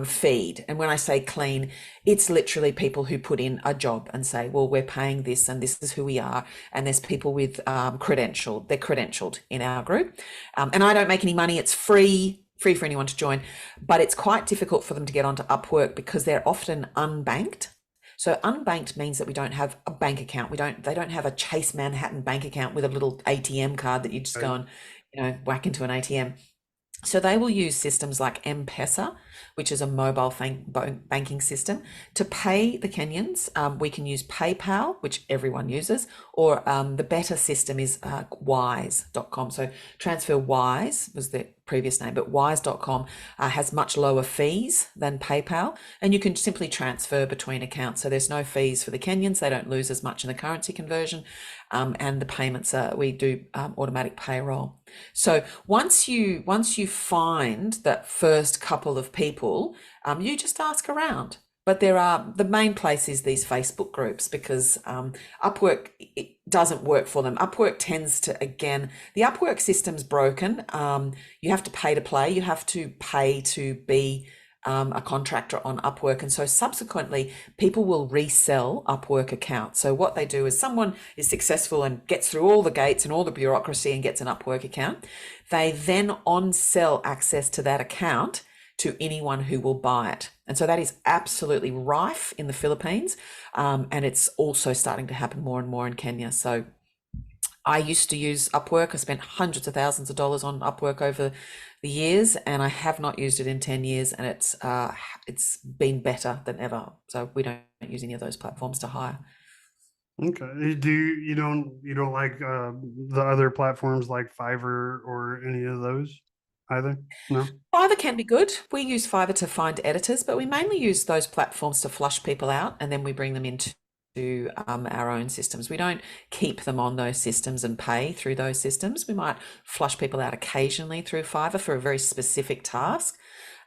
feed. And when I say clean, it's literally people who put in a job and say, well, we're paying this and this is who we are. And there's people with they're credentialed in our group. And I don't make any money. It's free for anyone to join, but it's quite difficult for them to get onto Upwork because they're often unbanked. So unbanked means that we don't have a bank account. They don't have a Chase Manhattan bank account with a little ATM card that you just Right. go and, whack into an ATM. So they will use systems like M-Pesa, which is a mobile banking system, to pay the Kenyans. We can use PayPal, which everyone uses, or the better system is wise.com. So TransferWise was the previous name, but wise.com has much lower fees than PayPal, and you can simply transfer between accounts. So there's no fees for the Kenyans. They don't lose as much in the currency conversion, and the payments we do automatic payroll. So once you find that first couple of people, you just ask around. But the main place is these Facebook groups because Upwork, it doesn't work for them. Upwork tends to, again, the Upwork system's broken. You have to pay to play. You have to pay to be a contractor on Upwork. And so subsequently, people will resell Upwork accounts. So what they do is someone is successful and gets through all the gates and all the bureaucracy and gets an Upwork account. They then on-sell access to that account to anyone who will buy it. And so that is absolutely rife in the Philippines. And it's also starting to happen more and more in Kenya. So I used to use Upwork. I spent hundreds of thousands of dollars on Upwork over the years, and I have not used it in 10 years, and it's been better than ever. So we don't use any of those platforms to hire. Okay. You don't like the other platforms like Fiverr or any of those either? No? Fiverr can be good. We use Fiverr to find editors, but we mainly use those platforms to flush people out, and then we bring them into our own systems. We don't keep them on those systems and pay through those systems. We might flush people out occasionally through Fiverr for a very specific task.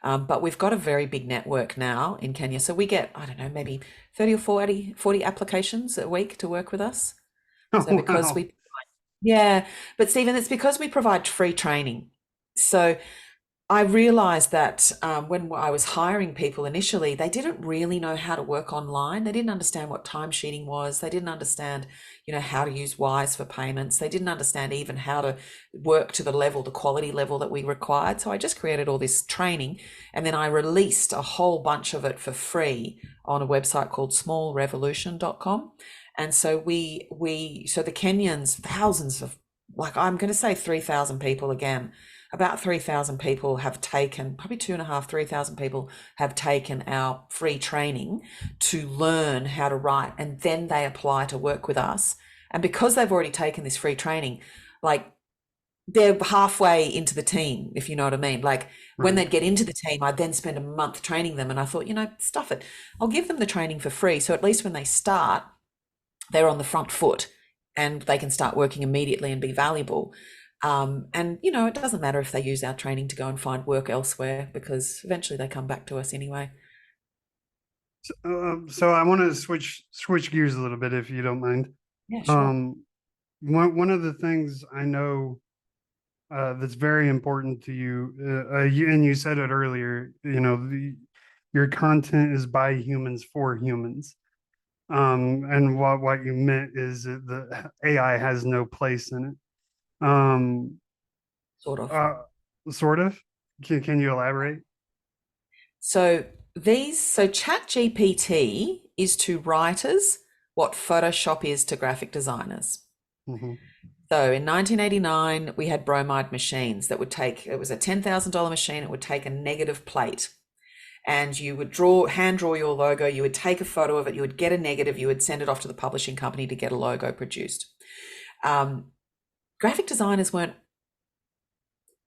But we've got a very big network now in Kenya. So we get, I don't know, maybe 30 or 40 applications a week to work with us. So Oh, because wow. yeah, but Stephen, it's because we provide free training. So I realized that when I was hiring people initially, they didn't really know how to work online. They didn't understand what timesheeting was. They didn't understand, how to use Wise for payments. They didn't understand even how to work to the quality level that we required. So I just created all this training, and then I released a whole bunch of it for free on a website called smallrevolution.com. And so so the Kenyans, thousands of, like, I'm going to say 3,000 people again, about 3,000 people have taken, probably 2,500, 3,000 people have taken our free training to learn how to write, and then they apply to work with us. And because they've already taken this free training, like, they're halfway into the team, if you know what I mean. Like, when Right. they'd get into the team, I'd then spend a month training them. And I thought, stuff it. I'll give them the training for free. So at least when they start, they're on the front foot and they can start working immediately and be valuable. And it doesn't matter if they use our training to go and find work elsewhere, because eventually they come back to us anyway. So I want to switch gears a little bit, if you don't mind. Yeah, sure. Um, one of the things I know that's very important to you, and you said it earlier, your content is by humans for humans. And what you meant is that the AI has no place in it. Sort of. Uh, sort of. Can you elaborate? So ChatGPT is to writers what Photoshop is to graphic designers. Hmm. So in 1989, we had bromide machines that it was a $10,000 machine. It would take a negative plate, and you would hand draw your logo. You would take a photo of it. You would get a negative. You would send it off to the publishing company to get a logo produced. Graphic designers weren't,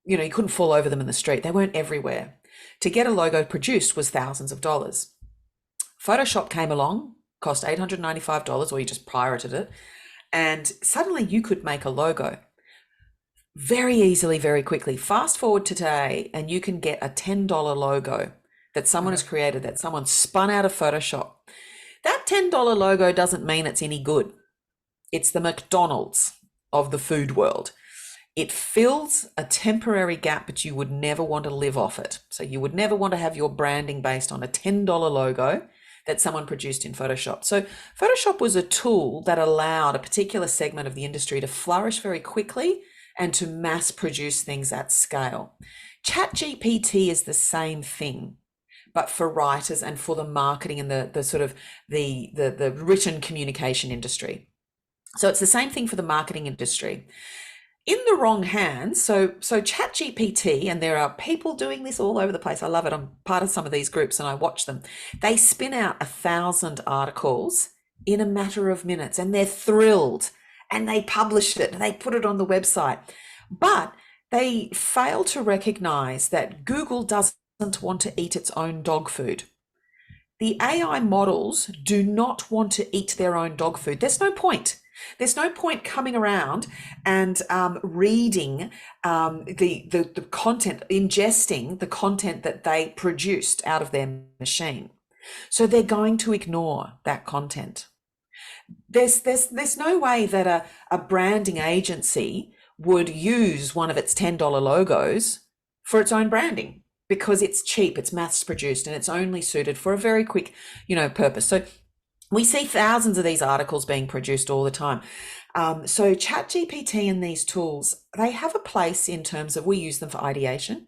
you couldn't fall over them in the street. They weren't everywhere. To get a logo produced was thousands of dollars. Photoshop came along, cost $895, or you just pirated it, and suddenly you could make a logo very easily, very quickly. Fast forward to today, and you can get a $10 logo that someone has created, that someone spun out of Photoshop. That $10 logo doesn't mean it's any good. It's the McDonald's of the food world. It fills a temporary gap, but you would never want to live off it. So you would never want to have your branding based on a $10 logo that someone produced in Photoshop. So Photoshop was a tool that allowed a particular segment of the industry to flourish very quickly and to mass produce things at scale. ChatGPT is the same thing, but for writers and for the marketing and the sort of the written communication industry. So it's the same thing for the marketing industry. In the wrong hands, so ChatGPT, and there are people doing this all over the place. I love it. I'm part of some of these groups and I watch them. They spin out 1,000 articles in a matter of minutes, and they're thrilled, and they publish it and they put it on the website. But they fail to recognize that Google doesn't want to eat its own dog food. The AI models do not want to eat their own dog food. There's no point. There's no point coming around and reading the content, ingesting the content that they produced out of their machine. So they're going to ignore that content. There's no way that a branding agency would use one of its $10 logos for its own branding, because it's cheap, it's mass produced, and it's only suited for a very quick, purpose. So we see thousands of these articles being produced all the time. So ChatGPT and these tools, they have a place in terms of, we use them for ideation.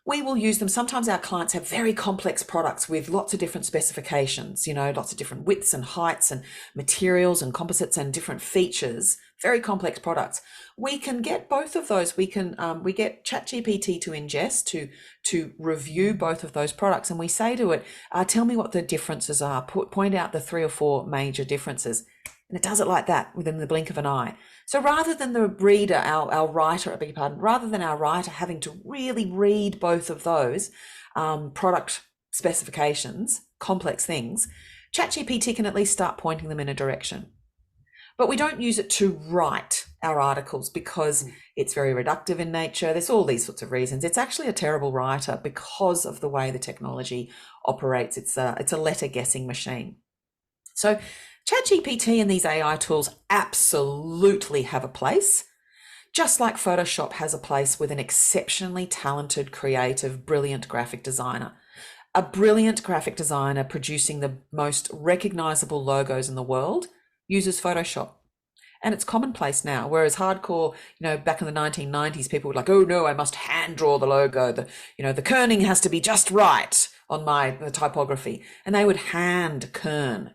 We will use them. Sometimes our clients have very complex products with lots of different specifications, lots of different widths and heights and materials and composites and different features, very complex products. We can get both of those. We get ChatGPT to ingest, to review both of those products. And we say to it, tell me what the differences are, point out the 3 or 4 major differences. And it does it like that within the blink of an eye. So rather than the reader, our writer, I beg your pardon, rather than our writer having to really read both of those product specifications, complex things, ChatGPT can at least start pointing them in a direction. But we don't use it to write our articles because it's very reductive in nature. There's all these sorts of reasons. It's actually a terrible writer because of the way the technology operates. It's a letter guessing machine. So ChatGPT and these AI tools absolutely have a place, just like Photoshop has a place with an exceptionally talented, creative, brilliant graphic designer. A brilliant graphic designer producing the most recognizable logos in the world uses Photoshop. And it's commonplace now, whereas hardcore, back in the 1990s, people were like, oh no, I must hand draw the logo. The kerning has to be just right on the typography. And they would hand kern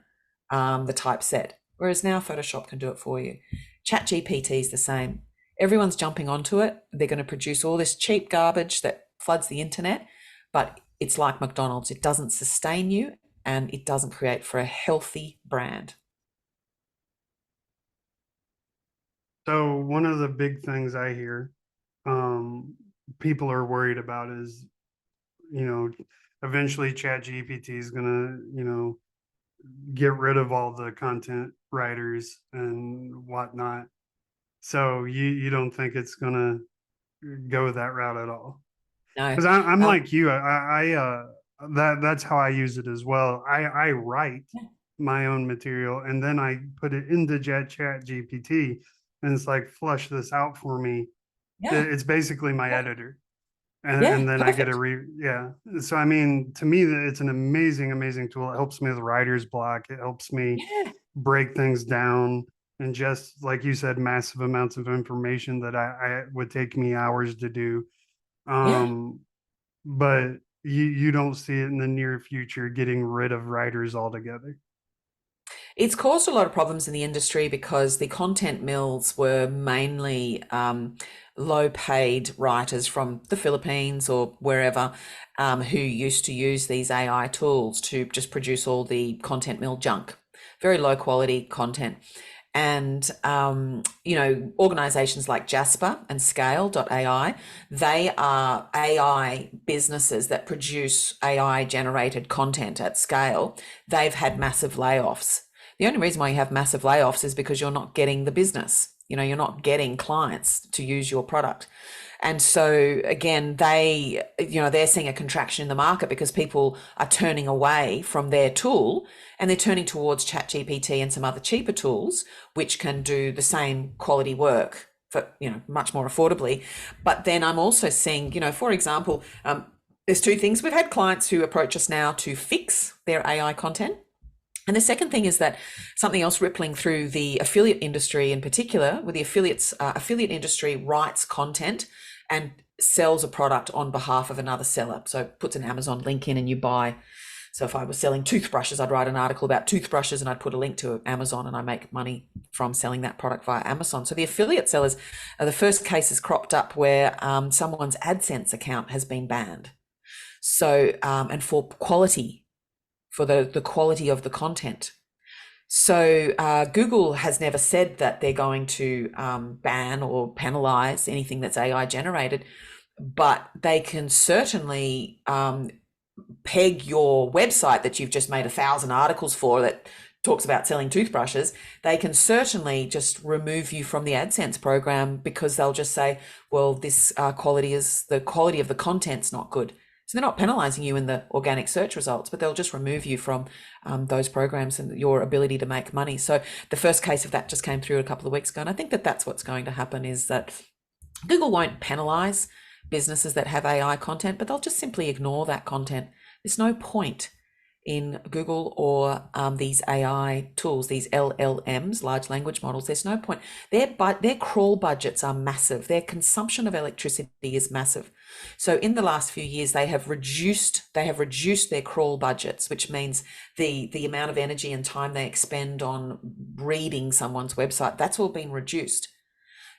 the typeset, whereas now Photoshop can do it for you. ChatGPT is the same. Everyone's jumping onto it. They're going to produce all this cheap garbage that floods the internet, but it's like McDonald's. It doesn't sustain you, and it doesn't create for a healthy brand. So one of the big things I hear people are worried about is, eventually ChatGPT is gonna, get rid of all the content writers and whatnot. So you don't think it's gonna go that route at all? No, Because I'm like you. That's how I use it as well. I write my own material and then I put it into ChatGPT, and it's like, flush this out for me. yeah, It's basically my editor. yeah, And then I get perfect. yeah. So I mean, to me, it's an amazing tool. It helps me with writer's block. It helps me Yeah, break things down, and just like you said, massive amounts of information that I would take me hours to do. yeah. But you don't see it in the near future getting rid of writers altogether. It's caused a lot of problems in the industry because the content mills were mainly low paid writers from the Philippines or wherever who used to use these AI tools to just produce all the content mill junk, very low quality content. And, organizations like Jasper and Scale.ai, they are AI businesses that produce AI generated content at scale. They've had massive layoffs. The only reason why you have massive layoffs is because you're not getting the business. You're not getting clients to use your product. And so again, they're seeing a contraction in the market because people are turning away from their tool and they're turning towards ChatGPT and some other cheaper tools, which can do the same quality work for, much more affordably. But then I'm also seeing, for example, there's two things. We've had clients who approach us now to fix their AI content. And the second thing is that something else rippling through the affiliate industry in particular, where the affiliate industry writes content and sells a product on behalf of another seller. So puts an Amazon link in and you buy. So if I was selling toothbrushes, I'd write an article about toothbrushes and I'd put a link to Amazon and I make money from selling that product via Amazon. So the affiliate sellers are the first cases cropped up where someone's AdSense account has been banned. So, and for the quality of the content. So Google has never said that they're going to ban or penalize anything that's AI generated, but they can certainly peg your website that you've just made 1,000 articles for that talks about selling toothbrushes. They can certainly just remove you from the AdSense program because they'll just say, well, this the quality of the content's not good. So they're not penalizing you in the organic search results, but they'll just remove you from those programs and your ability to make money. So the first case of that just came through a couple of weeks ago. And I think that that's what's going to happen is that Google won't penalize businesses that have AI content, but they'll just simply ignore that content. There's no point in Google or these AI tools, these LLMs, large language models. There's no point. Their crawl budgets are massive. Their consumption of electricity is massive. So in the last few years, they have reduced their crawl budgets, which means the amount of energy and time they expend on reading someone's website, that's all been reduced.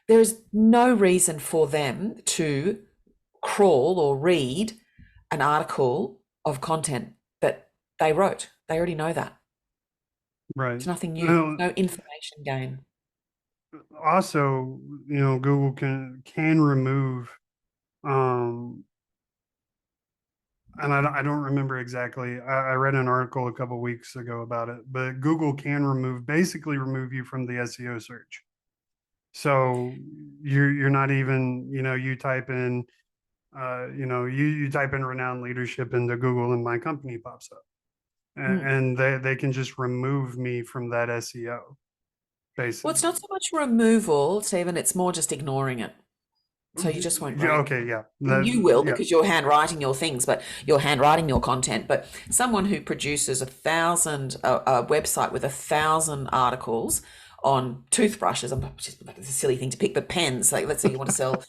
There is no reason for them to crawl or read an article of content that they wrote. They already know that. Right. It's nothing new. No information gain. Also, Google can remove, and I don't remember exactly. I read an article a couple of weeks ago about it, but Google can basically remove you from the SEO search. So you're not even, you type in, you type in renowned leadership into Google and my company pops up. And they can just remove me from that SEO, basically. Well, it's not so much removal, Stephen, it's more just ignoring it. So you just won't rank. Okay, yeah. You will because you're handwriting your things, but you're handwriting your content. But someone who produces a website with 1,000 articles on toothbrushes, it's a silly thing to pick, but pens, like let's say you want to sell,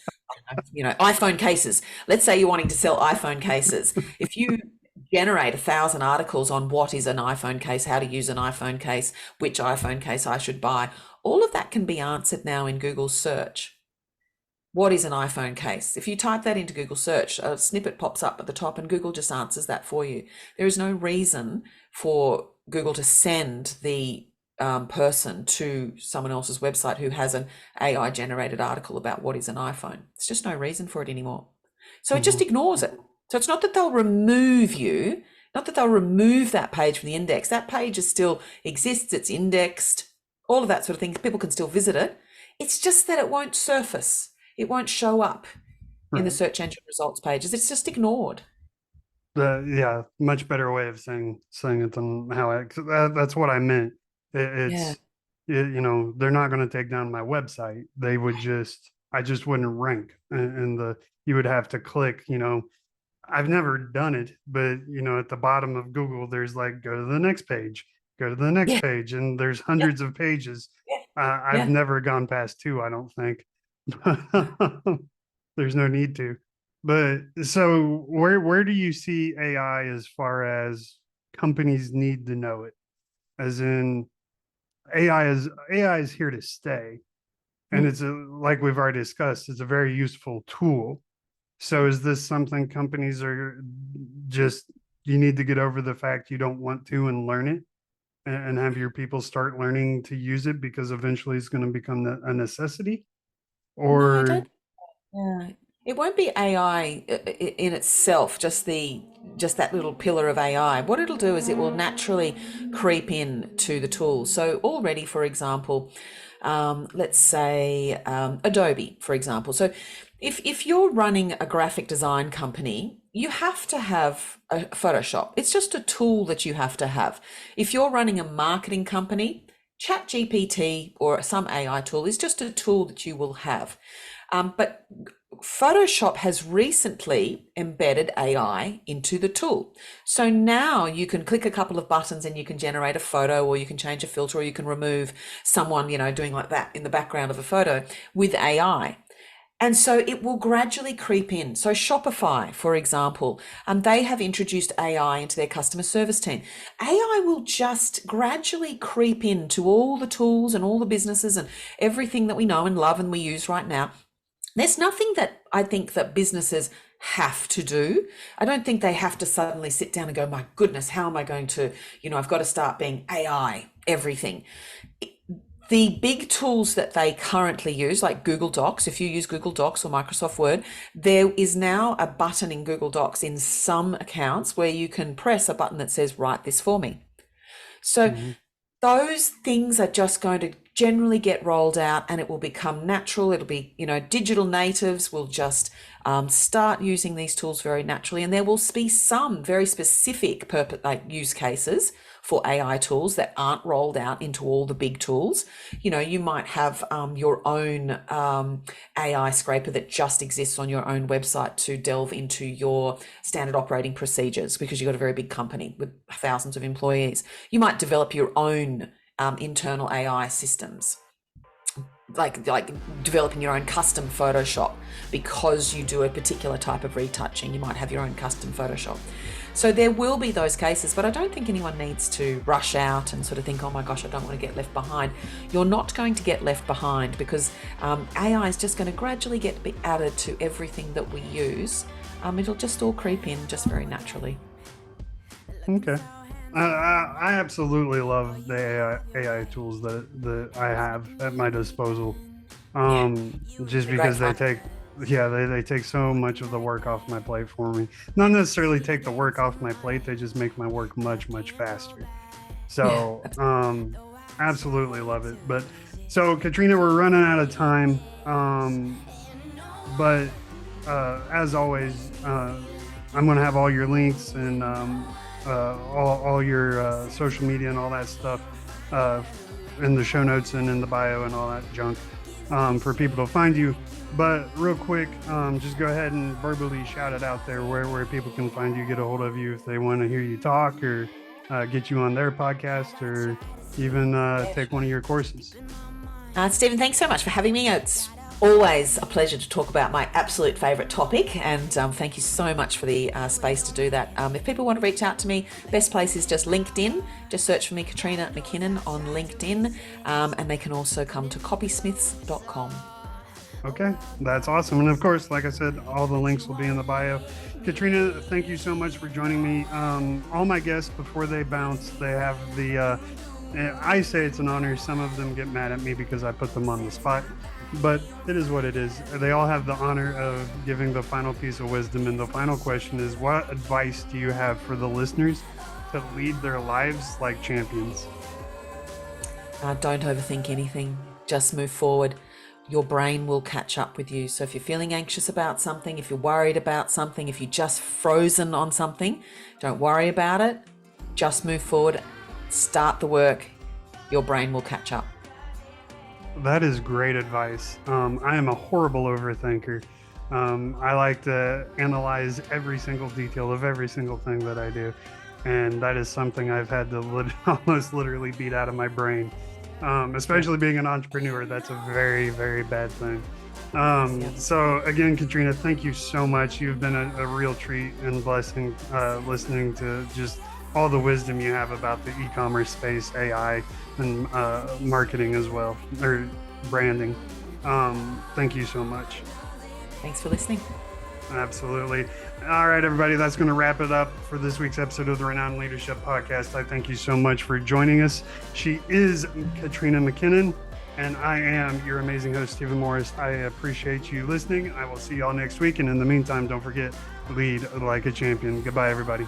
iPhone cases. Let's say you're wanting to sell iPhone cases. If you generate 1,000 articles on what is an iPhone case, how to use an iPhone case, which iPhone case I should buy, all of that can be answered now in Google search. What is an iPhone case? If you type that into Google search, a snippet pops up at the top and Google just answers that for you. There is no reason for Google to send the person to someone else's website who has an AI generated article about what is an iPhone. There's just no reason for it anymore. So it just ignores it. So it's not that they'll remove you, not that they'll remove that page from the index. That page still exists, it's indexed, all of that sort of thing. People can still visit it. It's just that it won't surface. It won't show up in the search engine results pages. It's just ignored. Much better way of saying it than that's what I meant. They're not going to take down my website. They would I just wouldn't rank, and you would have to click. I've never done it, but at the bottom of Google, there's like go to the next page, go to the next page, and there's hundreds of pages. I've never gone past 2, I don't think. There's no need to. But so where do you see AI as far as companies need to know it? As in AI is here to stay. And it's like we've already discussed, it's a very useful tool. So is this something companies are just, you need to get over the fact you don't want to and learn it? and have your people start learning to use it because eventually it's going to become a necessity? No, I Or don't. Yeah, it won't be AI in itself, just that little pillar of AI. What it'll do is it will naturally creep in to the tools. So already, for example, let's say Adobe, for example. So if you're running a graphic design company, you have to have a Photoshop. It's just a tool that you have to have. If you're running a marketing company, ChatGPT or some AI tool is just a tool that you will have. But Photoshop has recently embedded AI into the tool. So now you can click a couple of buttons and you can generate a photo, or you can change a filter, or you can remove someone, doing like that in the background of a photo with AI. And so it will gradually creep in. So Shopify, for example, they have introduced AI into their customer service team. AI will just gradually creep into all the tools and all the businesses and everything that we know and love and we use right now. There's nothing that I think that businesses have to do. I don't think they have to suddenly sit down and go, my goodness, how am I going to, I've got to start being AI, everything. The big tools that they currently use, like Google Docs, if you use Google Docs or Microsoft Word, there is now a button in Google Docs in some accounts where you can press a button that says, write this for me. So Mhm. those things are just going to generally get rolled out, and it will become natural. It'll be, digital natives will just start using these tools very naturally, and there will be some very specific use cases for AI tools that aren't rolled out into all the big tools. You might have your own AI scraper that just exists on your own website to delve into your standard operating procedures because you've got a very big company with thousands of employees. You might develop your own internal AI systems, like developing your own custom Photoshop because you do a particular type of retouching. You might have your own custom Photoshop. So there will be those cases, but I don't think anyone needs to rush out and sort of think, oh my gosh, I don't want to get left behind. You're not going to get left behind because AI is just going to gradually get added to everything that we use. It'll just all creep in just very naturally. Okay. I absolutely love the AI tools that I have at my disposal. Yeah, Just they're great because fun. they take so much of the work off my plate for me. Not necessarily take the work off my plate, they just make my work much, much faster. Yeah. So, absolutely love it. But so Katrina, we're running out of time. But as always, I'm going to have all your links and all your social media and all that stuff uh, in the show notes and in the bio and all that junk for people to find you. But real quick, just go ahead and verbally shout it out there where people can find you, get a hold of you if they want to hear you talk or get you on their podcast or even take one of your courses. Stephen, thanks so much for having me. It's always a pleasure to talk about my absolute favourite topic, and thank you so much for the space to do that. If people want to reach out to me, best place is just LinkedIn. Just search for me, Katrina McKinnon, on LinkedIn, and they can also come to copysmiths.com. Okay, that's awesome. And of course, like I said, all the links will be in the bio. Katrina, thank you so much for joining me. All my guests, before they bounce, they have I say it's an honor. Some of them get mad at me because I put them on the spot, but it is what it is. They all have the honor of giving the final piece of wisdom. And the final question is, what advice do you have for the listeners to lead their lives like champions? Don't overthink anything, just move forward. Your brain will catch up with you. So if you're feeling anxious about something, if you're worried about something, if you're just frozen on something, don't worry about it. Just move forward, start the work. Your brain will catch up. That is great advice. I am a horrible overthinker. I like to analyze every single detail of every single thing that I do. And that is something I've had to almost literally beat out of my brain. Yeah. Especially being an entrepreneur, that's a very, very bad thing. Yeah. So again, Katrina, thank you so much. You've been a real treat and blessing listening to just all the wisdom you have about the e-commerce space, AI, and marketing as well, or branding. Thank you so much. Thanks for listening. Absolutely. All right, everybody, that's going to wrap it up for this week's episode of the Renowned Leadership Podcast. I thank you so much for joining us. She is Katrina McKinnon, and I am your amazing host, Stephen Morris. I appreciate you listening. I will see y'all next week. And in the meantime, don't forget, lead like a champion. Goodbye, everybody.